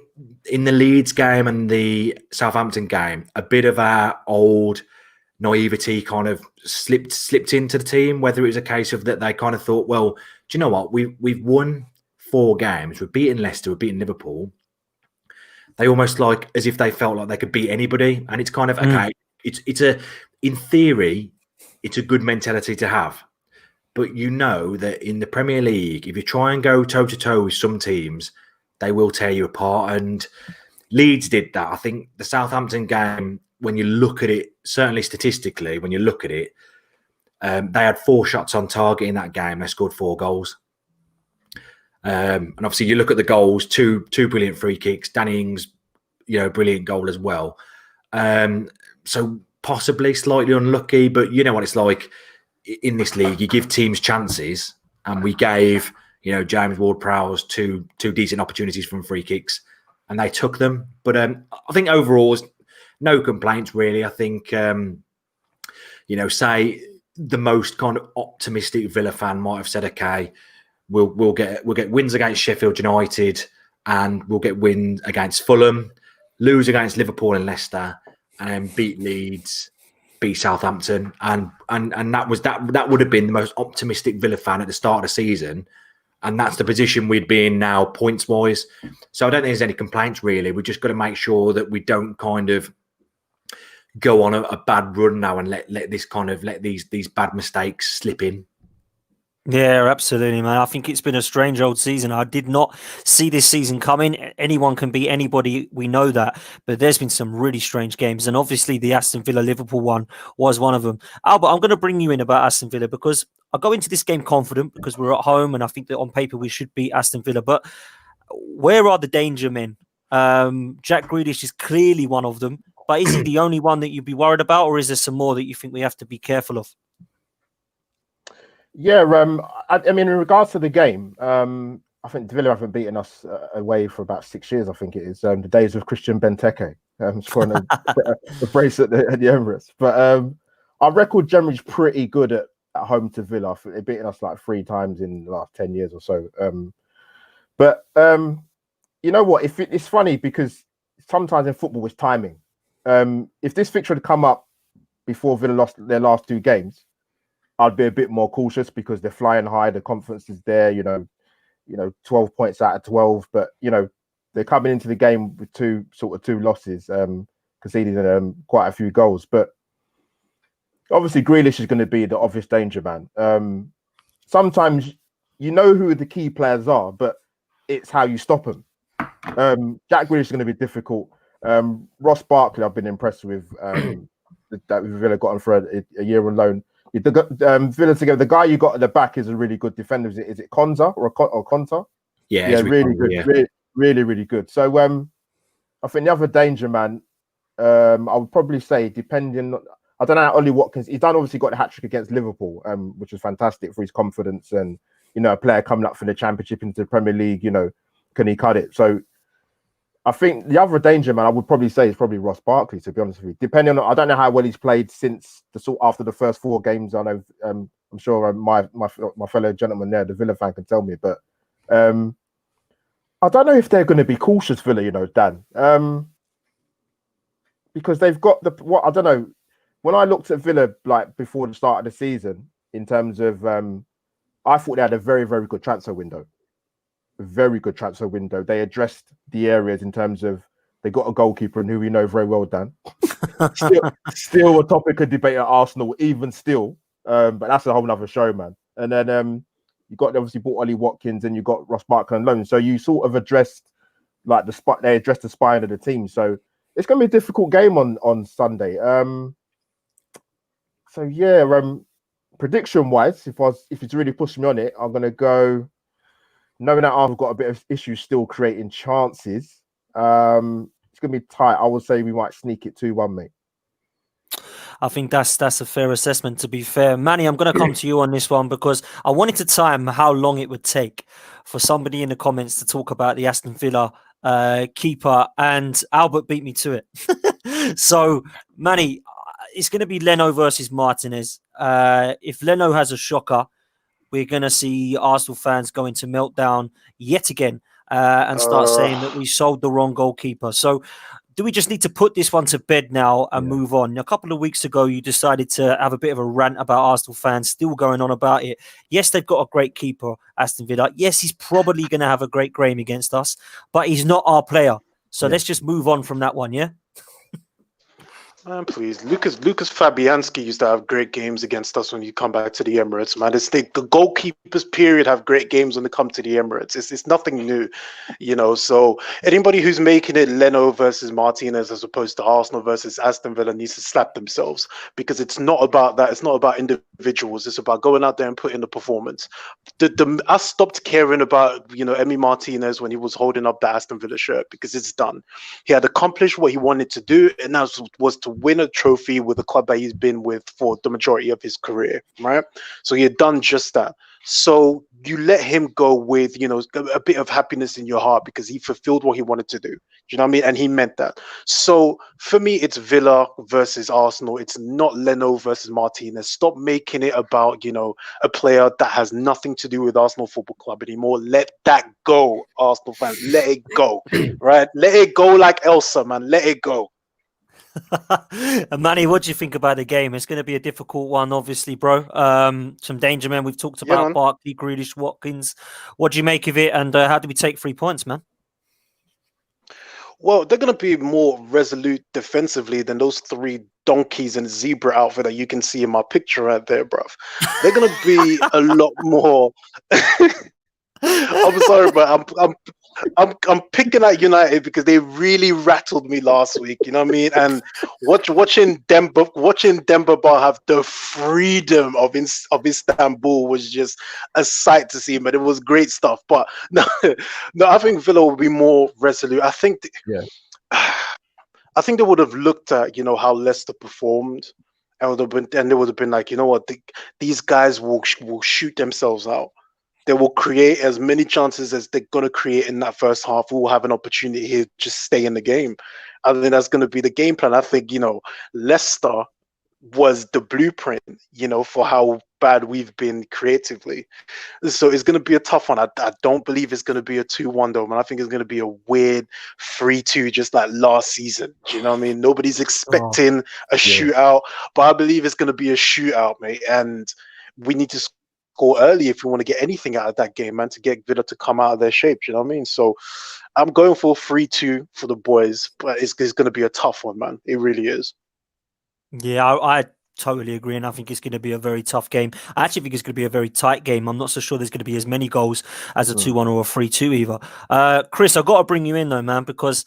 S6: in the Leeds game and the Southampton game, a bit of our old naivety kind of slipped into the team, whether it was a case of that they kind of thought, well, do you know what? We've won 4 games. We've beaten Leicester, we've beaten Liverpool. They almost like as if they felt like they could beat anybody. And it's kind of, okay, in theory, it's a good mentality to have. But you know that in the Premier League, if you try and go toe-to-toe with some teams, they will tear you apart. And Leeds did that. I think the Southampton game, when you look at it, certainly statistically, when you look at it, they had 4 shots on target in that game. They scored 4 goals. And obviously, you look at the goals, two brilliant free kicks. Danny Ings, brilliant goal as well. So possibly slightly unlucky, but you know what it's like in this league. You give teams chances, and we gave James Ward-Prowse two decent opportunities from free kicks, and they took them. But I think overall, no complaints really. I think say the most kind of optimistic Villa fan might have said, okay, we'll get wins against Sheffield United, and we'll get wins against Fulham, lose against Liverpool and Leicester, and then beat Leeds, beat Southampton, and that would have been the most optimistic Villa fan at the start of the season, and that's the position we'd be in now points wise. So I don't think there's any complaints really. We just got to make sure that we don't kind of go on a bad run now and let these bad mistakes slip in.
S3: Yeah, absolutely, man. I think it's been a strange old season. I did not see this season coming. Anyone can beat anybody. We know that. But there's been some really strange games. And obviously the Aston Villa-Liverpool one was one of them. Albert, I'm going to bring you in about Aston Villa because I go into this game confident because we're at home and I think that on paper we should beat Aston Villa. But where are the danger men? Jack Grealish is clearly one of them. But is he the only one that you'd be worried about, or is there some more that you think we have to be careful of?
S4: Yeah, I mean, in regards to the game, I think Villa haven't beaten us away for about 6 years. I think it is the days of Christian Benteke scoring a brace at the Emirates. But our record generally is pretty good at home to Villa. They've beaten us like 3 times in the last 10 years or so. But you know what? It's funny because sometimes in football it's timing. If this fixture had come up before Villa lost their last 2 games, I'd be a bit more cautious because they're flying high. The confidence is there, 12 points out of 12. But, they're coming into the game with 2 losses, conceding quite a few goals. But obviously, Grealish is going to be the obvious danger man. Sometimes you know who the key players are, but it's how you stop them. Jack Grealish is going to be difficult. Ross Barkley, I've been impressed with that Villa got him for a year on loan. Villa together. The guy you got at the back is a really good defender. Is it Konza or Konta?
S6: Yeah,
S4: really good. Yeah. Really good. So I think the other danger man, I would probably say, depending. I don't know how Ollie Watkins. He's obviously got a hat trick against Liverpool, which is fantastic for his confidence and a player coming up from the Championship into the Premier League. Can he cut it? So I think the other danger man I would probably say is probably Ross Barkley, to be honest with you. Depending on, I don't know how well he's played since after the first 4 games. I know I'm sure my fellow gentleman there, the Villa fan, can tell me, but I don't know if they're going to be cautious, Villa. Dan, because they've got I don't know. when I looked at Villa like before the start of the season, in terms of, I thought they had a very, very good transfer window. A very good transfer window. They addressed the areas in terms of they got a goalkeeper and who we know very well, Dan. still a topic of debate at Arsenal, even still. But that's a whole nother show, man. And then you got obviously bought Ollie Watkins and you got Ross Barkley on loan. So you sort of addressed like they addressed the spine of the team. So it's going to be a difficult game on Sunday. So yeah, prediction wise, if it's really pushing me on it, I'm going to go. Knowing that I've got a bit of issues still creating chances, it's going to be tight. I would say we might sneak it 2-1, mate.
S3: I think that's a fair assessment, to be fair. Manny, I'm going to come to you on this one because I wanted to time how long it would take for somebody in the comments to talk about the Aston Villa keeper, and Albert beat me to it. So, Manny, it's going to be Leno versus Martinez. If Leno has a shocker, we're going to see Arsenal fans go into meltdown yet again and start saying that we sold the wrong goalkeeper. So do we just need to put this one to bed now and move on? A couple of weeks ago, you decided to have a bit of a rant about Arsenal fans still going on about it. Yes, they've got a great keeper, Aston Villa. Yes, he's probably going to have a great game against us, but he's not our player. So let's just move on from that one, yeah?
S5: Man, please. Lucas Fabianski used to have great games against us when you come back to the Emirates, man. The goalkeepers, period, have great games when they come to the Emirates. It's nothing new, you know. So anybody who's making it Leno versus Martinez as opposed to Arsenal versus Aston Villa needs to slap themselves, because it's not about that. It's not about individuals. It's about going out there and putting the performance. I stopped caring about, you know, Emi Martinez when he was holding up the Aston Villa shirt, because it's done. He had accomplished what he wanted to do, and that was to win a trophy with the club that he's been with for the majority of his career, right? So he had done just that. So you let him go with, you know, a bit of happiness in your heart, because he fulfilled what he wanted to do. Do you know what I mean? And he meant that. So for me, it's Villa versus Arsenal. It's not Leno versus Martinez. Stop making it about, you know, a player that has nothing to do with Arsenal Football Club anymore. Let that go, Arsenal fans. Let it go, right? Let it go like Elsa, man. Let it go.
S3: And Manny, what do you think about the game? It's going to be a difficult one, obviously, bro. Some danger men we've talked about, Barkley, Grealish, Watkins. What do you make of it, and how do we take 3 points, man?
S5: Well, they're going to be more resolute defensively than those 3 donkeys in a zebra outfit that you can see in my picture right there, bruv. They're going to be a lot more. I'm sorry, but I'm picking at United because they really rattled me last week. You know what I mean? And watching Demba Ba have the freedom of Istanbul was just a sight to see. But it was great stuff. But no, I think Villa will be more resolute. I think they would have looked at, you know, how Leicester performed, and they would have been like, you know what, these guys will shoot themselves out. They will create as many chances as they're going to create in that first half. We will have an opportunity here to just stay in the game. I think that's going to be the game plan. I think, you know, Leicester was the blueprint, you know, for how bad we've been creatively. So it's going to be a tough one. I don't believe it's going to be a 2-1 though, man. I think it's going to be a weird 3-2, just like last season. Do you know what I mean? Nobody's expecting a shootout, but I believe it's going to be a shootout, mate. And we need to score early if we want to get anything out of that game, man, to get Villa to come out of their shape. You know what I mean? So I'm going for 3-2 for the boys, but it's going to be a tough one, man. It really is.
S3: Yeah, I totally agree, and I think it's going to be a very tough game. I actually think it's going to be a very tight game. I'm not so sure there's going to be as many goals as a 2-1 or a 3-2 either. Chris, I've got to bring you in though, man, because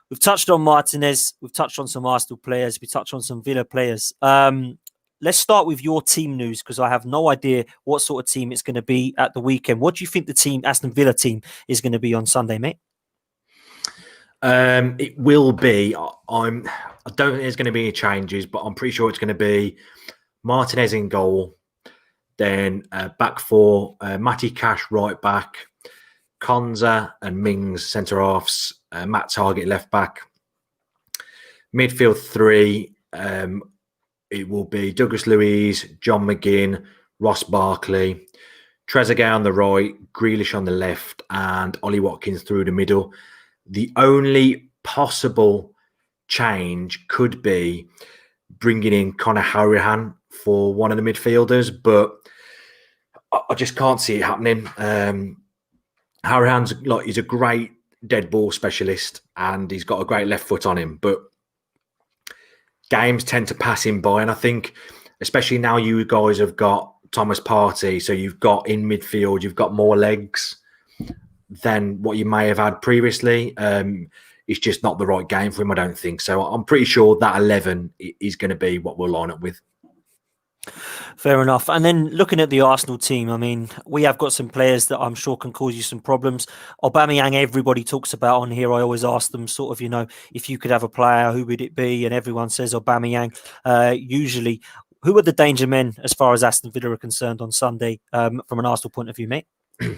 S3: we've touched on Martinez, we've touched on some Arsenal players, we touched on some Villa players. Let's start with your team news, because I have no idea what sort of team it's going to be at the weekend. What do you think the Aston Villa team, is going to be on Sunday, mate?
S6: It will be. I don't think there's going to be any changes, but I'm pretty sure it's going to be Martinez in goal, then back 4, Matty Cash right back, Konza and Mings centre halves, Matt Target left back, midfield 3. It will be Douglas Luiz, John McGinn, Ross Barkley, Trezeguet on the right, Grealish on the left, and Ollie Watkins through the middle. The only possible change could be bringing in Conor Hourihane for one of the midfielders, but I just can't see it happening. Hourihane's he's a great dead ball specialist and he's got a great left foot on him, but games tend to pass him by. And I think, especially now you guys have got Thomas Partey, so you've got in midfield, you've got more legs than what you may have had previously. It's just not the right game for him, I don't think. So I'm pretty sure that 11 is going to be what we'll line up with.
S3: Fair enough. And then looking at the Arsenal team, I mean, we have got some players that I'm sure can cause you some problems. Aubameyang, everybody talks about on here. I always ask them sort of, if you could have a player, who would it be? And everyone says Aubameyang. Usually, who are the danger men as far as Aston Villa are concerned on Sunday from an Arsenal point of view, mate?
S6: Do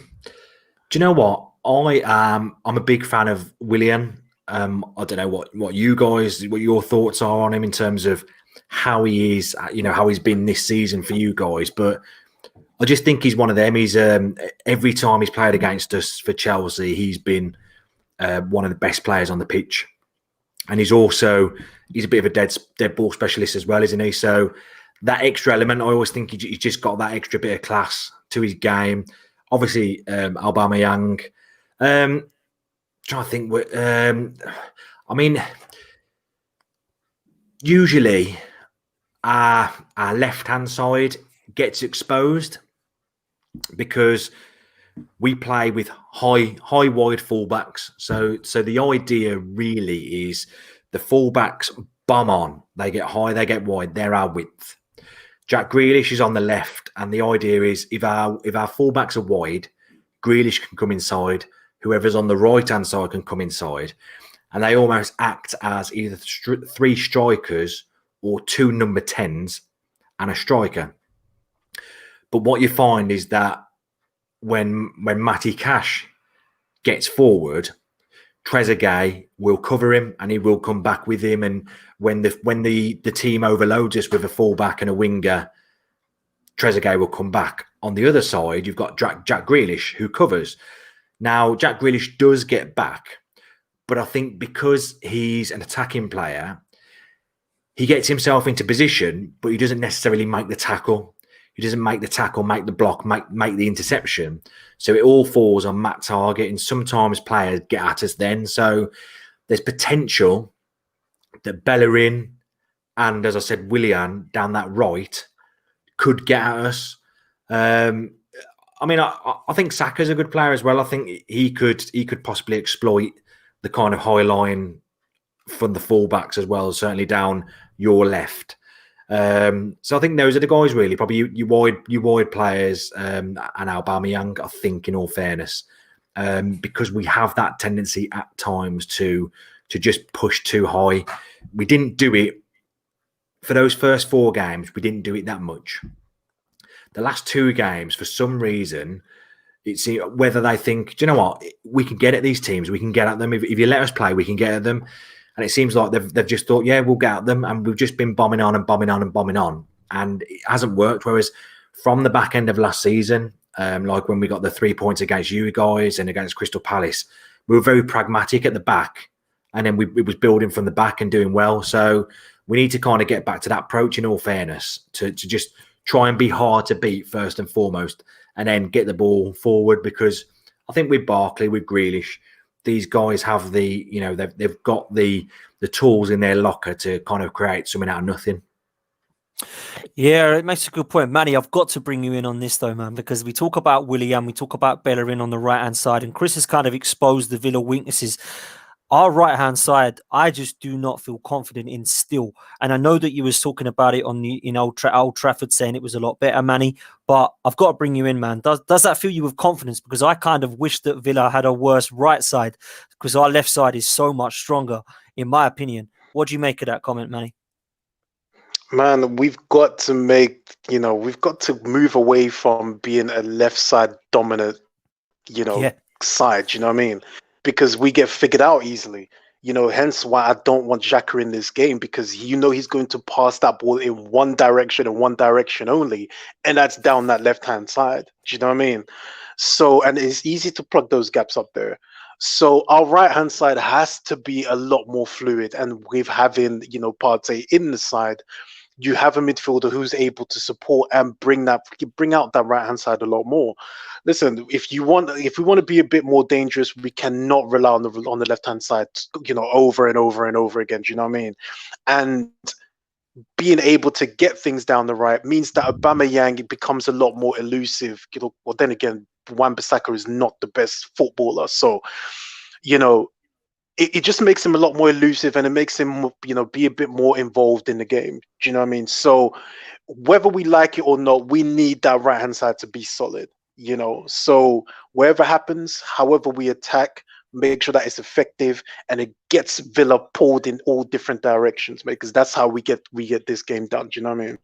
S6: you know what? I'm a big fan of Willian. I don't know what your thoughts are on him in terms of how he is, how he's been this season for you guys. But I just think he's one of them. He's every time he's played against us for Chelsea, he's been one of the best players on the pitch. And he's a bit of a dead ball specialist as well, isn't he? So that extra element, I always think he's just got that extra bit of class to his game. Obviously, Aubameyang. Trying to think. I mean, usually our left-hand side gets exposed because we play with high wide fullbacks. So the idea really is the fullbacks bomb on. They get high, they get wide. They're our width. Jack Grealish is on the left, and the idea is if our fullbacks are wide, Grealish can come inside. Whoever's on the right-hand side can come inside. And they almost act as either three strikers or two number 10s and a striker. But what you find is that when Matty Cash gets forward, Trezeguet will cover him and he will come back with him. And when the team overloads us with a fullback and a winger, Trezeguet will come back. On the other side, you've got Jack Grealish who covers. Now, Jack Grealish does get back, but I think because he's an attacking player, he gets himself into position, but he doesn't necessarily make the tackle. He doesn't make the tackle, make the block, make the interception. So it all falls on Matt Target, and sometimes players get at us then. So there's potential that Bellerin and, as I said, Willian down that right could get at us. I mean, I think Saka's a good player as well. I think he could possibly exploit the kind of high line from the fullbacks as well, certainly down your left. So I think those are the guys really, probably you wide players and Aubameyang, I think, in all fairness, because we have that tendency at times to just push too high. We didn't do it for those first 4 games. We didn't do it that much. The last 2 games, for some reason, it's whether they think, do you know what, we can get at these teams, we can get at them. If you let us play, we can get at them. And it seems like they've just thought, yeah, we'll get at them. And we've just been bombing on and bombing on and bombing on. And it hasn't worked. Whereas from the back end of last season, like when we got the 3 points against you guys and against Crystal Palace, we were very pragmatic at the back. And then it was building from the back and doing well. So we need to kind of get back to that approach, in all fairness, to just try and be hard to beat first and foremost, and then get the ball forward. Because I think with Barkley, with Grealish, these guys have they've got the tools in their locker to kind of create something out of nothing.
S3: Yeah, it makes a good point. Manny, I've got to bring you in on this though, man, because we talk about Willian, we talk about Bellerin on the right-hand side, and Chris has kind of exposed the Villa weaknesses. Our right-hand side, I just do not feel confident in still. And I know that you was talking about it in Old Trafford, saying it was a lot better, Manny. But I've got to bring you in, man. Does that fill you with confidence? Because I kind of wish that Villa had a worse right side, because our left side is so much stronger, in my opinion. What do you make of that comment, Manny?
S5: Man, we've got to move away from being a left side dominant, side. You know what I mean? Because we get figured out easily, hence why I don't want Xhaka in this game, because he's going to pass that ball in one direction and one direction only, and that's down that left-hand side. Do you know what I mean? So, and it's easy to plug those gaps up there. So our right hand side has to be a lot more fluid, and with having Partey in the side, you have a midfielder who's able to support and bring out that right hand side a lot more. Listen, if we want to be a bit more dangerous, we cannot rely on the left hand side, over and over and over again. Do you know what I mean? And being able to get things down the right means that Aubameyang becomes a lot more elusive. Well, then again, Wan-Bissaka is not the best footballer, so it just makes him a lot more elusive, and it makes him, be a bit more involved in the game. Do you know what I mean? So whether we like it or not, we need that right hand side to be solid. So wherever happens, however we attack, make sure that it's effective and it gets Villa pulled in all different directions, because that's how we get this game done. Do you know what I mean?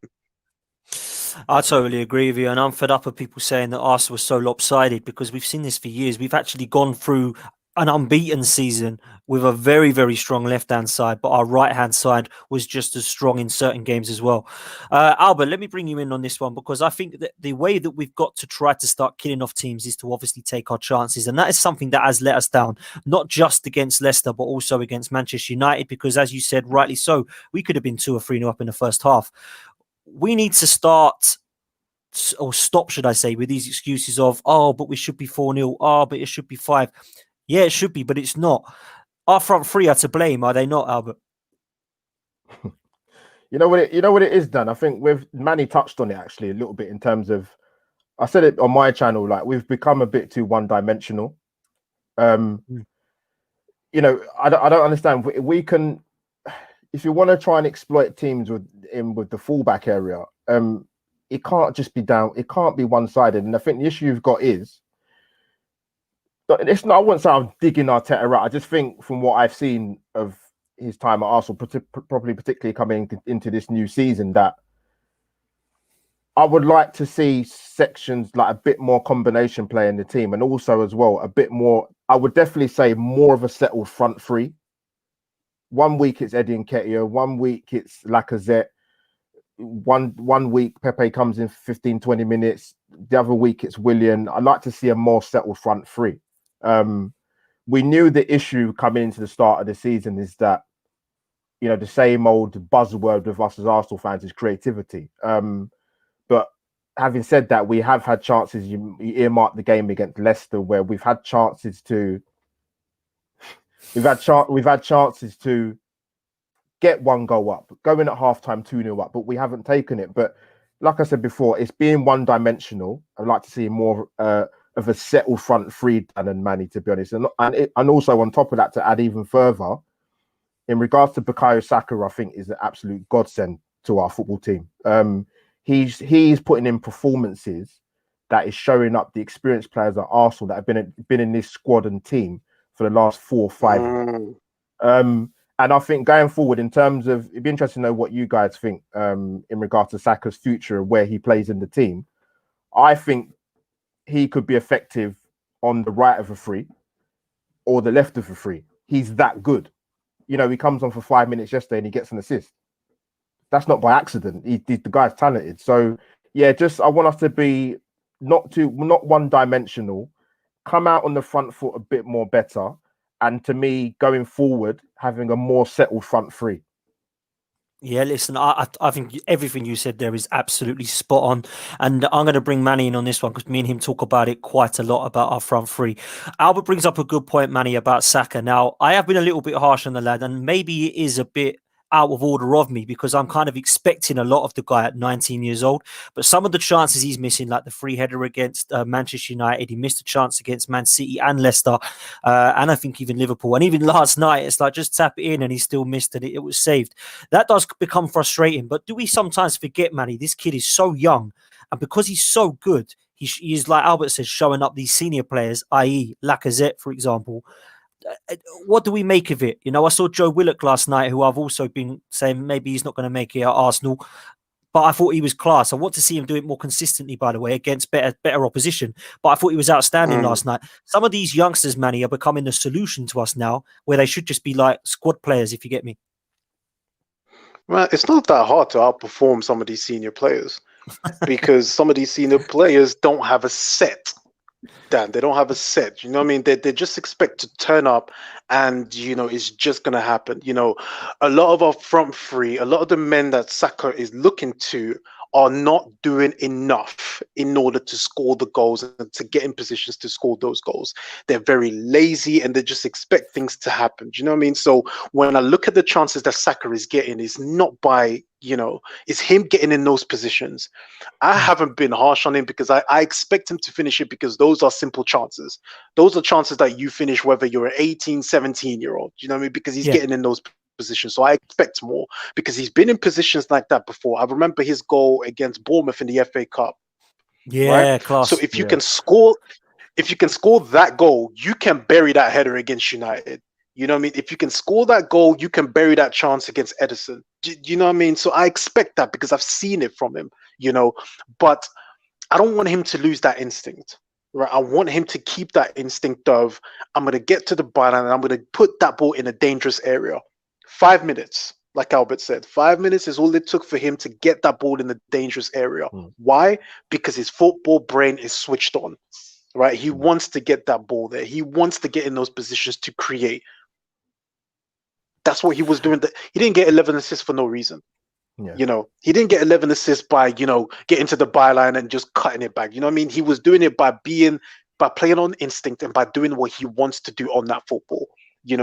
S3: I totally agree with you, and I'm fed up of people saying that Arsenal was so lopsided, because we've seen this for years. We've actually gone through an unbeaten season with a very, very strong left-hand side, but our right-hand side was just as strong in certain games as well. Albert, let me bring you in on this one, because I think that the way that we've got to try to start killing off teams is to obviously take our chances, and that is something that has let us down, not just against Leicester, but also against Manchester United, because as you said, rightly so, we could have been 2 or 3-0 up in the first half. We need to start, or stop, should I say, with these excuses of, but we should be 4-0, but it should be 5. Yeah, it should be, but it's not. Our front three are to blame, are they not, Albert?
S4: You know what it is, Dan? I think Manny touched on it actually a little bit, in terms of, I said it on my channel, like, we've become a bit too one-dimensional. I don't understand. We can, if you want to try and exploit teams with the fullback area, it can't just be down. It can't be one-sided. And I think the issue you've got is, it's not, I wouldn't say I'm digging Arteta out. I just think, from what I've seen of his time at Arsenal, probably particularly coming into this new season, that I would like to see sections like a bit more combination play in the team, and also as well a bit more, I would definitely say, more of a settled front three. One week it's Eddie Nketiah, one week it's Lacazette, one week Pepe comes in 15-20 minutes, the other week it's Willian. I'd like to see a more settled front three. We knew the issue coming into the start of the season is that, the same old buzzword with us as Arsenal fans is creativity. But having said that, we have had chances. You earmarked the game against Leicester, where we've had chances to get one goal up, going at halftime 2-0 up, but we haven't taken it. But like I said before, it's being one-dimensional. I'd like to see more of a settled front three than Manny, to be honest. And also on top of that, to add even further, in regards to Bukayo Saka, I think is an absolute godsend to our football team. He's putting in performances that is showing up the experienced players at Arsenal that have been in this squad and team for the last 4 or 5 years. And I think going forward, in terms of, it'd be interesting to know what you guys think in regards to Saka's future, where he plays in the team. I think he could be effective on the right of a free or the left of a free. He's that good. He comes on for 5 minutes yesterday and he gets an assist. That's not by accident. The guy's talented. So yeah, I want us to be not one-dimensional, come out on the front foot a bit more better, and to me, going forward, having a more settled front three.
S3: Yeah, listen, I think everything you said there is absolutely spot on. And I'm going to bring Manny in on this one, because me and him talk about it quite a lot, about our front three. Albert brings up a good point, Manny, about Saka. Now, I have been a little bit harsh on the lad, and maybe it is a bit out of order of me, because I'm kind of expecting a lot of the guy at 19 years old. But some of the chances he's missing, like the free header against Manchester United, he missed a chance against Man City and Leicester, and I think even Liverpool. And even last night, it's like, just tap it in, and he still missed it. It was saved. That does become frustrating. But do we sometimes forget, Manny, this kid is so young, and because he's so good, he is, like Albert says, showing up these senior players, i.e. Lacazette, for example. What do we make of it? I saw Joe Willock last night, who I've also been saying maybe he's not going to make it at Arsenal, but I thought he was class. I want to see him do it more consistently, by the way, against better opposition. But I thought he was outstanding last night. Some of these youngsters, Manny, are becoming the solution to us now, where they should just be like squad players, if you get me.
S5: Well, it's not that hard to outperform some of these senior players, because some of these senior players don't have a set Dan. They don't have a set. You know what I mean? They just expect to turn up, and it's just gonna happen. A lot of our front three, a lot of the men that Saka is looking to are not doing enough in order to score the goals and to get in positions to score those goals. They're very lazy and they just expect things to happen. Do you know what I mean? So when I look at the chances that Saka is getting, it's not by, it's him getting in those positions. I haven't been harsh on him because I expect him to finish it because those are simple chances. Those are chances that you finish whether you're an 18, 17-year-old. Do you know what I mean? Because he's getting in those positions. So I expect more because he's been in positions like that before. I remember his goal against Bournemouth in the FA Cup.
S3: Yeah,
S5: right?
S3: class.
S5: So if you can score that goal, you can bury that header against United. You know what I mean? If you can score that goal, you can bury that chance against Edison. Do you know what I mean? So I expect that because I've seen it from him, but I don't want him to lose that instinct. Right, I want him to keep that instinct of I'm going to get to the byline and I'm going to put that ball in a dangerous area. 5 minutes, like Albert said, 5 minutes is all it took for him to get that ball in the dangerous area. Why? Because his football brain is switched on. Right, he wants to get that ball there. He wants to get in those positions to create. That's what he was doing. He didn't get 11 assists for no reason. Yeah. He didn't get 11 assists by, getting to the byline and just cutting it back. You know what I mean? He was doing it by playing on instinct and by doing what he wants to do on that football.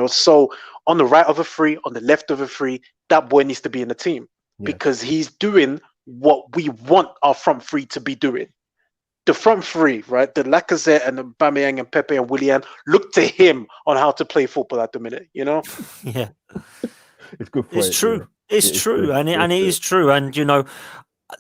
S5: So on the right of a free, on the left of a free, that boy needs to be in the team because he's doing what we want our front three to be doing. The front three, right? The Lacazette and the Aubameyang and Pepe and Willian look to him on how to play football at the minute.
S3: Yeah,
S4: it's good.
S3: It's true. It's true, and it is true. And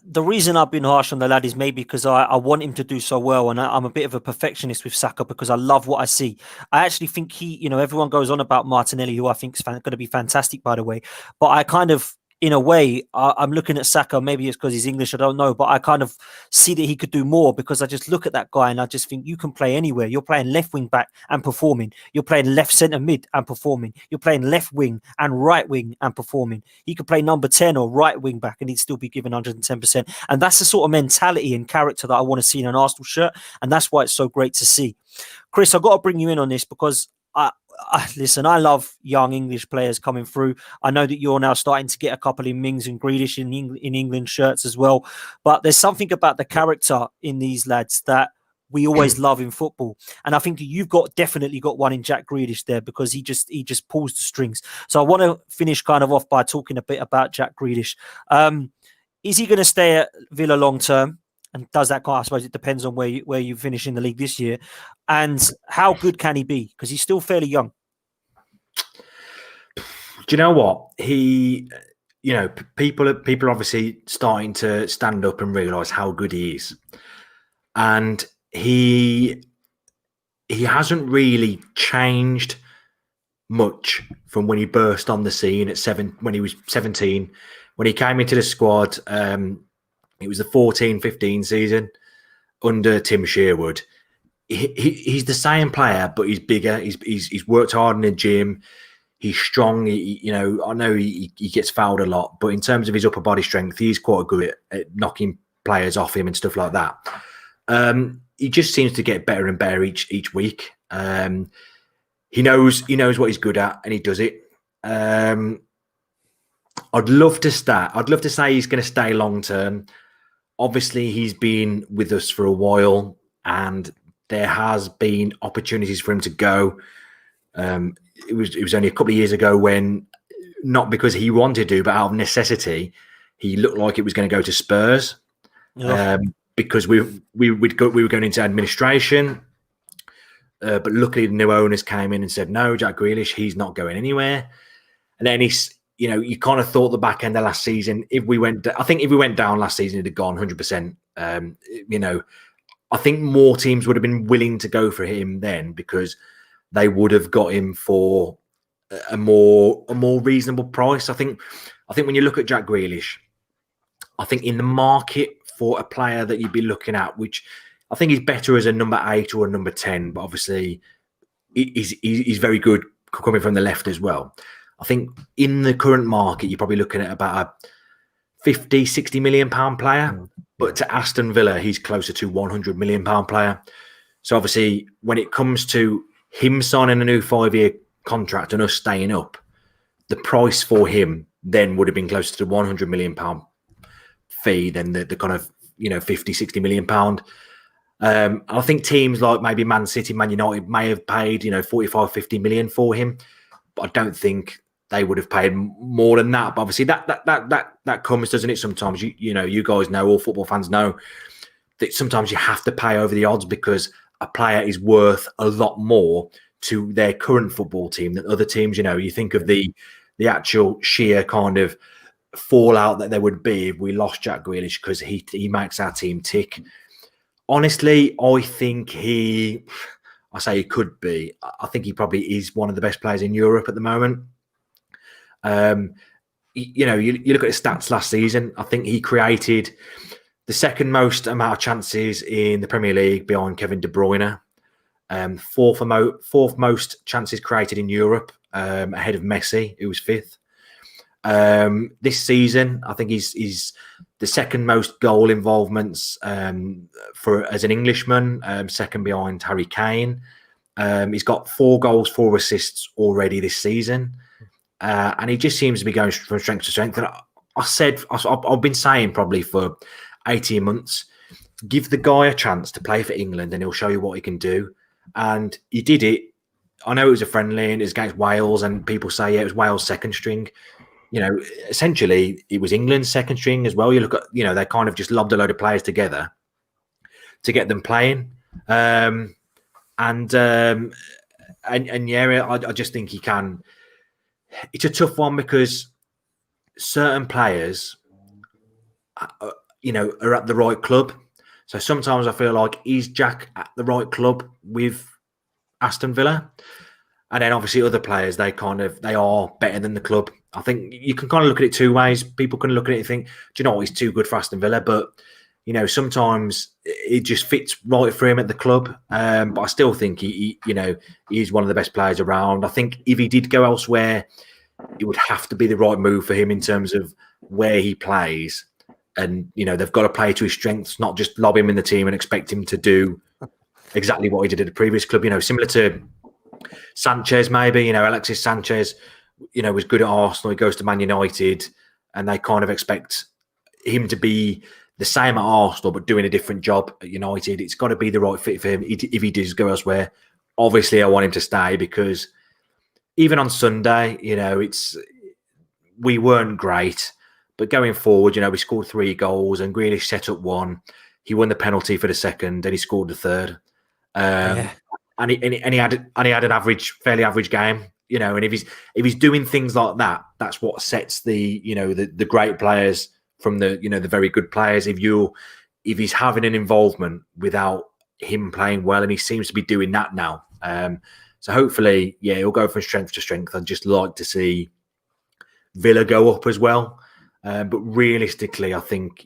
S3: the reason I've been harsh on the lad is maybe because I want him to do so well, and I'm a bit of a perfectionist with Saka because I love what I see. I actually think everyone goes on about Martinelli, who I think is going to be fantastic, by the way. But I kind of, in a way, I'm looking at Saka. Maybe it's because he's English, I don't know. But I kind of see that he could do more because I just look at that guy and I just think you can play anywhere. You're playing left wing back and performing. You're playing left centre mid and performing. You're playing left wing and right wing and performing. He could play number 10 or right wing back and he'd still be given 110%. And that's the sort of mentality and character that I want to see in an Arsenal shirt. And that's why it's so great to see. Chris, I've got to bring you in on this because listen, I love young English players coming through. I know that you're now starting to get a couple in Mings and Grealish in England shirts as well. But there's something about the character in these lads that we always love in football. And I think you've definitely got one in Jack Grealish there because he just pulls the strings. So I want to finish kind of off by talking a bit about Jack Grealish. Is he going to stay at Villa long term? And does that I suppose it depends on where you finish in the league this year. And how good can he be? Because he's still fairly young.
S6: Do you know what? People are obviously starting to stand up and realise how good he is. And he hasn't really changed much from when he burst on the scene when he was 17. When he came into the squad, it was the 14-15 season under Tim Sherwood. He's the same player, but he's bigger. He's worked hard in the gym. He's strong. I know he gets fouled a lot, but in terms of his upper body strength, he's quite good at knocking players off him and stuff like that. He just seems to get better and better each week. He knows what he's good at, and he does it. I'd love to say he's going to stay long term. Obviously, he's been with us for a while, and there has been opportunities for him to go. It was only a couple of years ago when, not because he wanted to, but out of necessity, he looked like it was going to go to Spurs. Yeah. Because we were going into administration, but luckily the new owners came in and said, no, Jack Grealish, he's not going anywhere. And then you kind of thought the back end of last season, if we went down last season, it'd have gone 100%. I think more teams would have been willing to go for him then because they would have got him for a more reasonable price. I think when you look at Jack Grealish, I think in the market for a player that you'd be looking at, which I think he's better as a number 8 or a number 10, but obviously he's very good coming from the left as well. I think in the current market, you're probably looking at about a 50, 60 million pound player. But to Aston Villa, he's closer to 100 million pound player. So obviously, when it comes to him signing a new 5-year contract and us staying up, the price for him then would have been closer to the £100 million fee than the kind of 50-60 million pound. I think teams like maybe Man City, Man United may have paid 45-50 million for him, but I don't think they would have paid more than that. But obviously that comes, doesn't it? Sometimes you guys know, all football fans know, that sometimes you have to pay over the odds because a player is worth a lot more to their current football team than other teams. You think of the actual sheer kind of fallout that there would be if we lost Jack Grealish, because he makes our team tick. Honestly, I think he could be. I think he probably is one of the best players in Europe at the moment. You look at his stats last season. I think he created the second most amount of chances in the Premier League behind Kevin De Bruyne. Fourth most chances created in Europe, ahead of Messi, who was fifth. This season, I think he's the second most goal involvements as an Englishman, second behind Harry Kane. He's got 4 goals, 4 assists already this season, and he just seems to be going from strength to strength. And I've been saying probably for 18 months, give the guy a chance to play for England, and he'll show you what he can do. And he did it. I know it was a friendly and it was against Wales, and people say it was Wales' second string. Essentially, it was England's second string as well. You look at, they kind of just lobbed a load of players together to get them playing. I just think he can. It's a tough one because certain players, are at the right club. So sometimes I feel like, is Jack at the right club with Aston Villa? And then obviously other players, they are better than the club. I think you can kind of look at it two ways. People can look at it and think, do you know what, he's too good for Aston Villa? But, sometimes it just fits right for him at the club. But I still think he's one of the best players around. I think if he did go elsewhere, it would have to be the right move for him in terms of where he plays. And, they've got to play to his strengths, not just lob him in the team and expect him to do exactly what he did at the previous club. Similar to Sanchez, maybe, Alexis Sanchez, was good at Arsenal. He goes to Man United and they kind of expect him to be the same at Arsenal, but doing a different job at United. It's got to be the right fit for him if he does go elsewhere. Obviously, I want him to stay because even on Sunday, we weren't great, but going forward, we scored 3 goals and Grealish set up 1. He won the penalty for the second, and he scored the third. And he had an fairly average game, And if he's doing things like that, that's what sets the great players from the the very good players. If he's having an involvement without him playing well, and he seems to be doing that now. So hopefully, he'll go from strength to strength. I'd just like to see Villa go up as well. But realistically, I think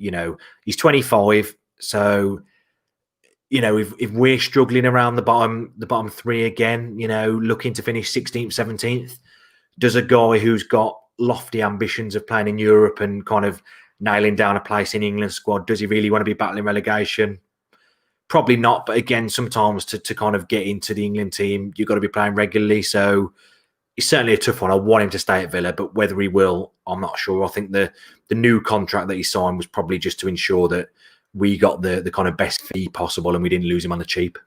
S6: he's 25, so. If we're struggling around the bottom 3 again, looking to finish 16th, 17th, does a guy who's got lofty ambitions of playing in Europe and kind of nailing down a place in England's squad, does he really want to be battling relegation? Probably not. But again, sometimes to kind of get into the England team, you've got to be playing regularly. So it's certainly a tough one. I want him to stay at Villa, but whether he will, I'm not sure. I think the new contract that he signed was probably just to ensure that we got the kind of best fee possible and we didn't lose him on the cheap.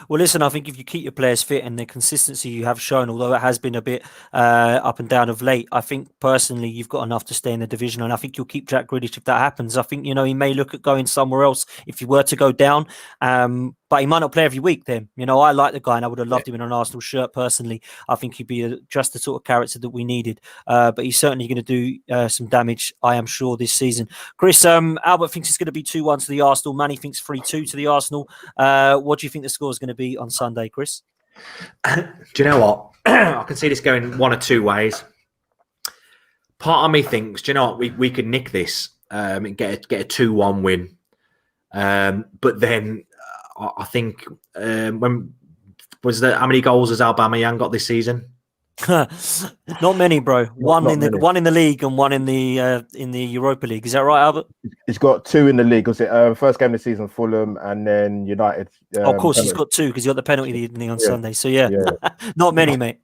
S3: Well, listen, I think if you keep your players fit and the consistency you have shown, although it has been a bit up and down of late, I think personally you've got enough to stay in the division, and I think you'll keep Jack Grealish if that happens. I think, he may look at going somewhere else if he were to go down, but he might not play every week then. I like the guy and I would have loved him in an Arsenal shirt personally. I think he'd be just the sort of character that we needed, but he's certainly going to do some damage, I am sure, this season. Chris, Albert thinks it's going to be 2-1 to the Arsenal. Manny thinks 3-2 to the Arsenal. What do you think the score is going to be on Sunday, Chris?
S6: Do you know what? I can see this going one or two ways. Part of me thinks, do you know what? We could nick this and get a 2-1 win. But then I think how many goals has Aubameyang got this season?
S3: Not many, bro. One in
S4: many.
S3: the league and one in the Europa League. Is that right, Albert?
S4: He's got 2 in the league. Was it first game of the season, Fulham, and then United?
S3: Of course, he's
S4: penalty.
S3: got 2 because he got the penalty evening on
S4: Yeah.
S3: Sunday. So yeah. Not many, mate.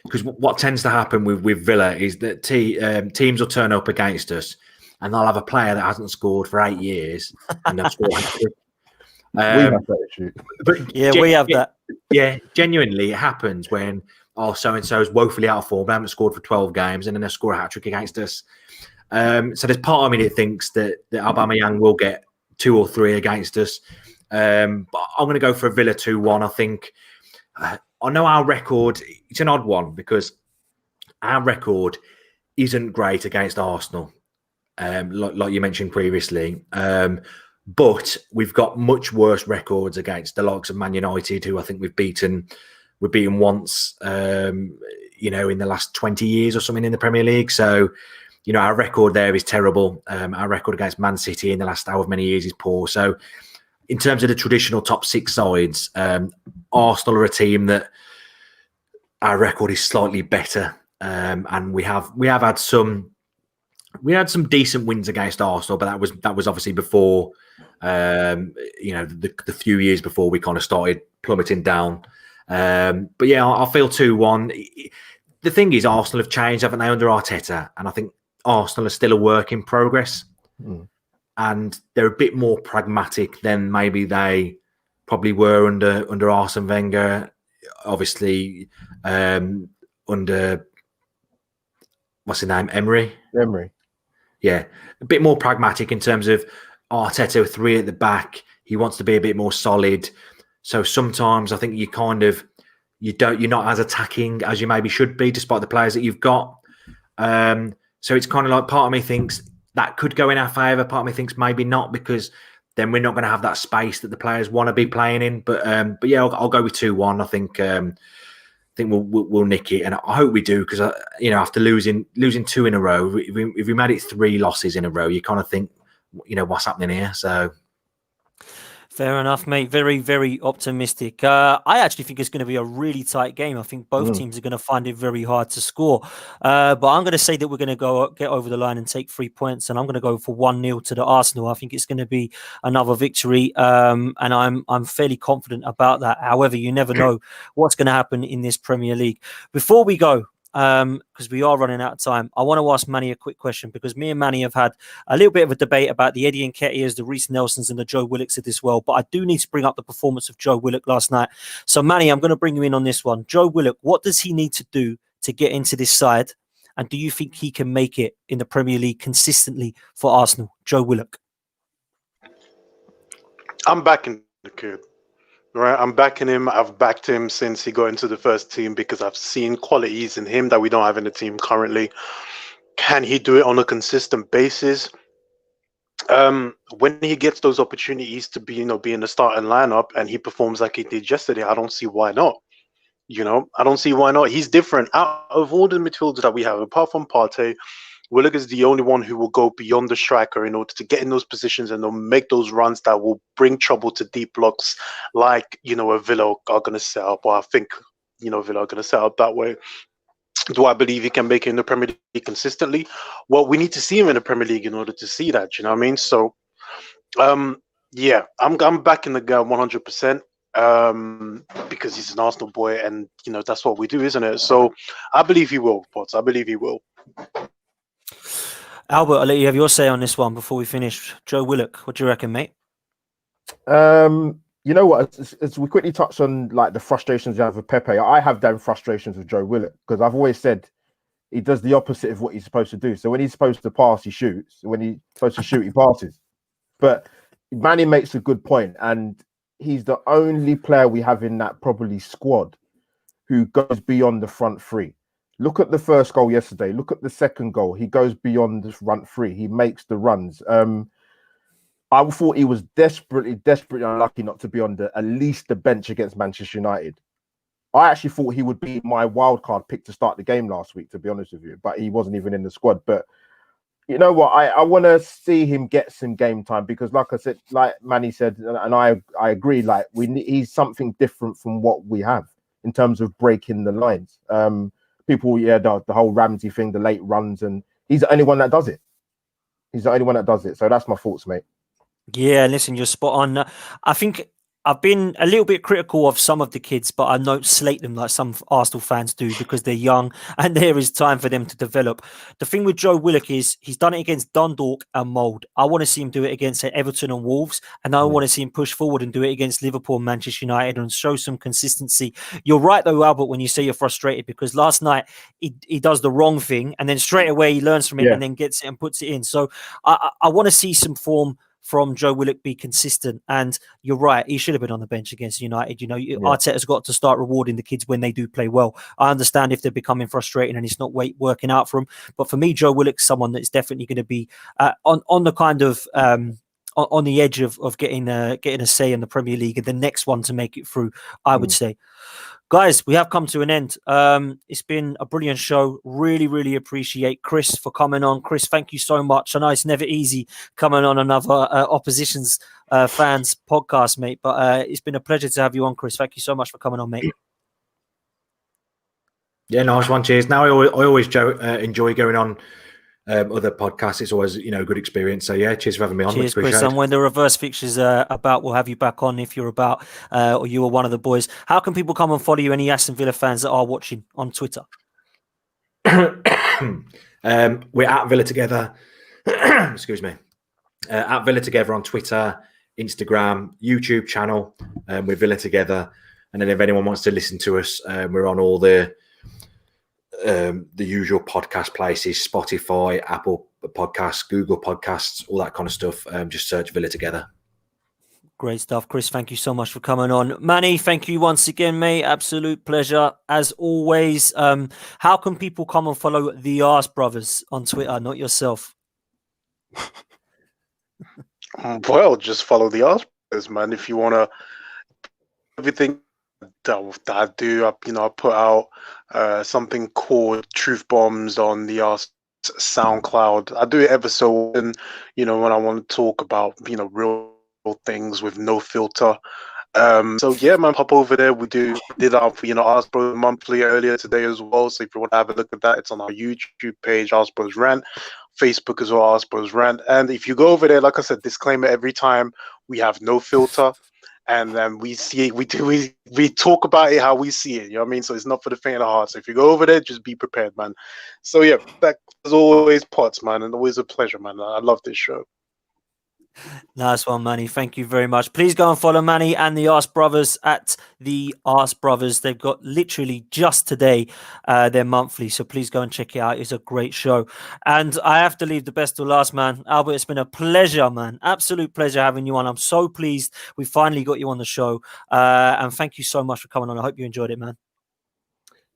S6: Because what tends to happen with Villa is that teams will turn up against us and they'll have a player that hasn't scored for 8 years and they'll score.
S4: We have that issue.
S6: But
S3: we have that.
S6: Yeah, genuinely, it happens when so-and-so's woefully out of form, they haven't scored for 12 games, and then they score a hat-trick against us. So there's part of me that thinks that Aubameyang will get 2 or 3 against us. But I'm going to go for a Villa 2-1. I think I know our record, it's an odd one because our record isn't great against Arsenal, like you mentioned previously. But we've got much worse records against the likes of Man United, who I think we've beaten once, in the last 20 years or something in the Premier League. So, our record there is terrible. Our record against Man City in the last however many years is poor. So, in terms of the traditional top 6 sides, Arsenal are a team that our record is slightly better, and we had some decent wins against Arsenal, but that was obviously before, the few years before we kind of started plummeting down. But yeah, I feel 2-1. The thing is, Arsenal have changed, haven't they, under Arteta? And I think Arsenal are still a work in progress. And they're a bit more pragmatic than maybe they probably were under Arsene Wenger. Obviously, under what's his name, Emery. Yeah, a bit more pragmatic in terms of Arteta 3 at the back. He wants to be a bit more solid. So sometimes I think you're not as attacking as you maybe should be, despite the players that you've got. So it's kind of like part of me thinks that could go in our favour. Part of me thinks maybe not, because then we're not going to have that space that the players want to be playing in. But yeah, I'll go with 2-1. I think we'll nick it, and I hope we do, because after losing 2 in a row, if we made it 3 losses in a row, you kind of think, what's happening here? So.
S3: Fair enough, mate. Very, very optimistic. I actually think it's going to be a really tight game. I think both teams are going to find it very hard to score. But I'm going to say that we're going to get over the line and take 3 points. And I'm going to go for 1-0 to the Arsenal. I think it's going to be another victory. And I'm fairly confident about that. However, you never know what's going to happen in this Premier League. Before we go, because we are running out of time, I want to ask Manny a quick question, because me and Manny have had a little bit of a debate about the Eddie Nketiahs, the Reece Nelsons and the Joe Willocks of this world, but I do need to bring up the performance of Joe Willock last night. So Manny, I'm going to bring you in on this one. Joe Willock, what does he need to do to get into this side, and do you think he can make it in the Premier League consistently for Arsenal? Joe Willock.
S5: I'm backing the kid. Right, I'm backing him. I've backed him since he got into the first team, because I've seen qualities in him that we don't have in the team currently. Can he do it on a consistent basis? When he gets those opportunities to be in the starting lineup and he performs like he did yesterday, I don't see why not. I don't see why not. He's different. Out of all the midfielders that we have, apart from Partey, Willock is the only one who will go beyond the striker in order to get in those positions and they'll make those runs that will bring trouble to deep blocks, like a Villa are going to set up, or I think Villa are going to set up that way. Do I believe he can make it in the Premier League consistently? Well, we need to see him in the Premier League in order to see that. You know what I mean? So, yeah, I'm backing the guy 100%. Because he's an Arsenal boy, and that's what we do, isn't it? So I believe he will, Potts. I believe he will.
S3: Albert, I'll let you have your say on this one before we finish. Joe Willock, what do you reckon, mate?
S4: You know what? As we quickly touched on, like, the frustrations you have with Pepe, I have them frustrations with Joe Willock, because I've always said he does the opposite of what he's supposed to do. So when he's supposed to pass, he shoots. When he's supposed to shoot, he passes. But Manny makes a good point, and he's the only player we have in that probably squad who goes beyond the front 3. Look at the first goal yesterday. Look at the second goal. He goes beyond the front 3. He makes the runs. I thought he was desperately unlucky not to be on at least the bench against Manchester United. I actually thought he would be my wildcard pick to start the game last week, to be honest with you, but he wasn't even in the squad. But you know what? I want to see him get some game time, because, like I said, like Manny said, and I agree, like he's something different from what we have. in terms of breaking the lines. People, the whole Ramsey thing, the late runs, and he's the only one that does it. So that's my thoughts, mate.
S3: Yeah, listen, you're spot on. I think I've been a little bit critical of some of the kids, but I don't slate them like some Arsenal fans do because they're young and there is time for them to develop. The thing with Joe Willock is he's done it against Dundalk and Mould. I want to see him do it against Everton and Wolves, and I want to see him push forward and do it against Liverpool and Manchester United and show some consistency. You're right, though, Albert, when you say you're frustrated, because last night he does the wrong thing and then straight away he learns from it and then gets it and puts it in. So I want to see some form from Joe Willock be consistent. And you're right, he should have been on the bench against United. Arteta's got to start rewarding the kids when they do play well. I understand if they're becoming frustrating and it's not working out for them. But for me, Joe Willock's someone that's definitely going to be on the kind of on the edge of getting a say in the Premier League and the next one to make it through, I would say. Guys, we have come to an end. It's been a brilliant show. Really, really appreciate Chris for coming on. Chris, thank you so much. I know it's never easy coming on another opposition's fans podcast, mate, but it's been a pleasure to have you on, Chris. Thank you so much for coming on, mate.
S6: Yeah, nice one. Cheers. Now I always enjoy going on other podcasts. It's always a good experience. So yeah, cheers for having me on.
S3: Cheers, Chris. And when the reverse fixtures are about, we'll have you back on if you're about or you are one of the boys. How can people come and follow you? Any Aston Villa fans that are watching on Twitter?
S6: We're at Villa Together. Excuse me. At Villa Together on Twitter, Instagram, YouTube channel. We're Villa Together. And then if anyone wants to listen to us, we're on all the usual podcast places: Spotify, Apple Podcasts, Google Podcasts, all that kind of stuff. Just search Villa Together.
S3: Great stuff, Chris. Thank you so much for coming on. Manny, thank you once again, mate. Absolute pleasure as always. How can people come and follow the Arse Brothers on Twitter, not yourself?
S5: Well, just follow the Arse Brothers, man. If you want to, everything that I do, I put out something called Truth Bombs on the SoundCloud. I do it ever so often, when I want to talk about real things with no filter. So yeah, man, pop over there. We did our Ask Bros monthly earlier today as well. So if you want to have a look at that, it's on our YouTube page, Ask Bros Rant, Facebook as well, Ask Bros Rant. And if you go over there, like I said, disclaimer every time, we have no filter. And then we talk about it how we see it. You know what I mean? So it's not for the faint of heart. So if you go over there, just be prepared, man. So yeah, that is always Potts, man, and always a pleasure, man. I love this show.
S3: Nice one, Manny. Thank you very much. Please go and follow Manny and the Arse Brothers at the Arse Brothers. They've got literally just today their monthly, so please go and check it out. It's a great show. And I have to leave the best to last, man. Albert, it's been a pleasure, man. Absolute pleasure having you on. I'm so pleased we finally got you on the show. And thank you so much for coming on. I hope you enjoyed it, man.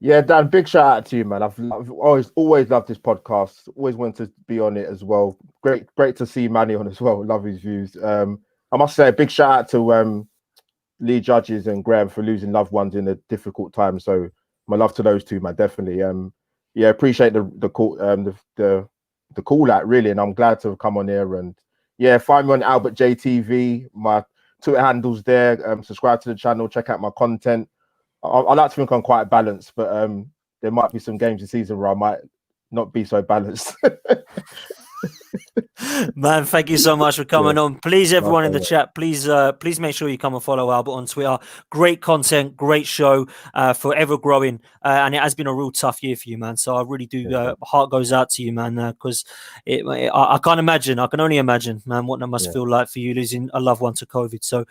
S4: Yeah, Dan, big shout out to you, man. I've always loved this podcast. Always wanted to be on it as well. Great to see Manny on as well. Love his views. I must say a big shout out to Lee Judges and Graham for losing loved ones in a difficult time. So my love to those two, man. Definitely. Appreciate the call the call out really, and I'm glad to have come on here. And yeah, find me on Albert JTV. My Twitter handle's there. Subscribe to the channel. Check out my content. I like to think I'm quite balanced, but there might be some games this season where I might not be so balanced.
S3: Man, thank you so much for coming on. Please, everyone in the chat, please make sure you come and follow Albert on Twitter. Great content, great show, forever growing. And it has been a real tough year for you, man. So I really do, heart goes out to you, man, because I can't imagine, I can only imagine, man, what that must feel like for you losing a loved one to COVID. So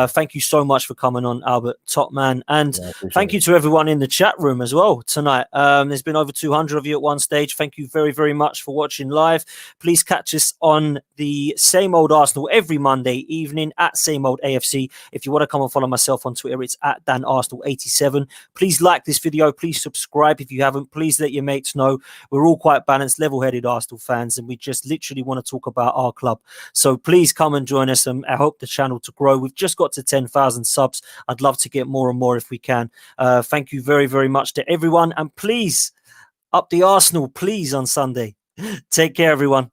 S3: thank you so much for coming on, Albert, top man. And thank you to everyone in the chat room as well tonight. There's been over 200 of you at one stage. Thank you very, very much for watching live. Please catch us on the Same Old Arsenal every Monday evening at Same Old AFC. If you want to come and follow myself on Twitter, it's at DanArsenal87. Please like this video. Please subscribe if you haven't. Please let your mates know. We're all quite balanced, level-headed Arsenal fans, and we just literally want to talk about our club. So please come and join us, and I hope the channel to grow. We've just got to 10,000 subs. I'd love to get more and more if we can. Thank you very, very much to everyone, and please, up the Arsenal, please, on Sunday. Take care, everyone.